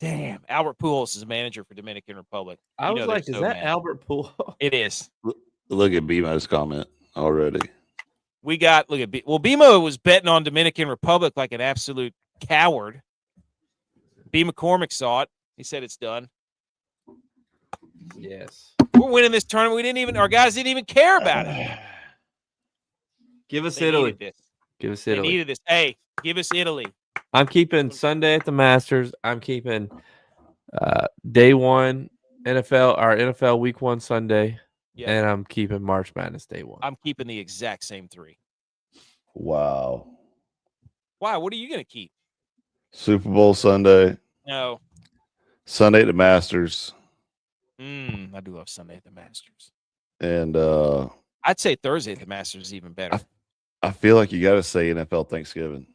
Speaker 1: Damn, Albert Pujols is manager for Dominican Republic.
Speaker 3: I was like, is that Albert Pujols?
Speaker 1: It is.
Speaker 2: Look at BMO's comment already.
Speaker 1: We got BMO was betting on Dominican Republic like an absolute coward. B. McCormick saw it. He said it's done.
Speaker 3: Yes.
Speaker 1: We're winning this tournament. Our guys didn't even care about it.
Speaker 3: Give us Italy. Give us Italy.
Speaker 1: They needed this. Hey, give us Italy.
Speaker 3: I'm keeping Sunday at the Masters. I'm keeping day one NFL week 1 Sunday. Yeah. And I'm keeping March Madness day 1.
Speaker 1: I'm keeping the exact same 3.
Speaker 2: Wow.
Speaker 1: Why? What are you going to keep?
Speaker 2: Super Bowl Sunday.
Speaker 1: No.
Speaker 2: Sunday at the Masters.
Speaker 1: I do love Sunday at the Masters.
Speaker 2: And
Speaker 1: I'd say Thursday at the Masters is even better.
Speaker 2: I feel like you got to say NFL Thanksgiving.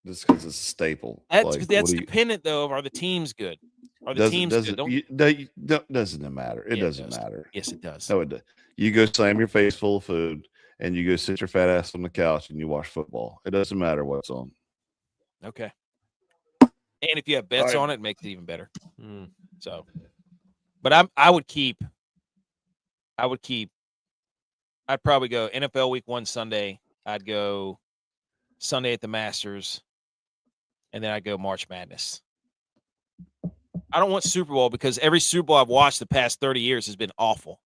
Speaker 2: Just because it's a staple.
Speaker 1: That's dependent, though, of are the teams good? Are the teams good?
Speaker 2: Doesn't matter. It doesn't matter.
Speaker 1: Yes, it does.
Speaker 2: No, it does. You go slam your face full of food, and you go sit your fat ass on the couch, and you watch football. It doesn't matter what's on.
Speaker 1: Okay. And if you have bets on it, it makes it even better. So, but I would keep. I'd probably go NFL Week 1 Sunday. I'd go Sunday at the Masters, and then I'd go March Madness. I don't want Super Bowl because every Super Bowl I've watched the past 30 years has been awful.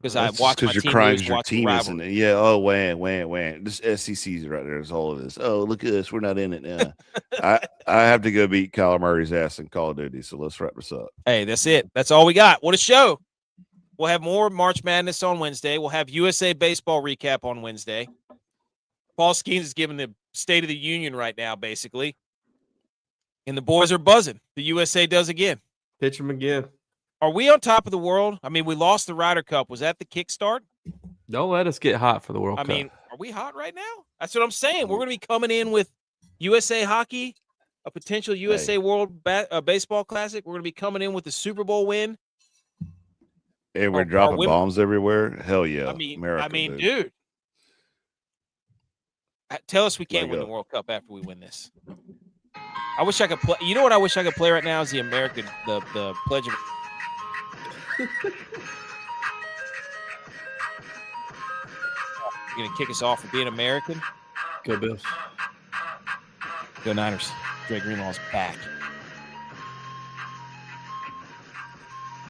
Speaker 1: Because I watched my team lose,
Speaker 2: your team isn't it. Yeah. Oh, wham. This SEC's right there. Is all of this. Oh, look at this. We're not in it now. I have to go beat Kyler Murray's ass in Call of Duty. So let's wrap this up.
Speaker 1: Hey, that's it. That's all we got. What a show. We'll have more March Madness on Wednesday. We'll have USA Baseball recap on Wednesday. Paul Skeens is giving the State of the Union right now, basically. And the boys are buzzing. The USA does again.
Speaker 3: Pitch them again.
Speaker 1: Are we on top of the world? I mean, we lost the Ryder Cup. Was that the kickstart?
Speaker 3: Don't let us get hot for the World Cup.
Speaker 1: I mean, are we hot right now? That's what I'm saying. We're going to be coming in with USA Hockey, a potential USA World Baseball Classic. We're going to be coming in with the Super Bowl win.
Speaker 2: And we're dropping bombs everywhere. Hell yeah.
Speaker 1: I mean, dude. Tell us we can't win the World Cup after we win this. I wish I could play. You know what I wish I could play right now is the American, the Pledge of. You're gonna kick us off for being American?
Speaker 3: Go Bills.
Speaker 1: Go Niners. Dre Greenlaw's back.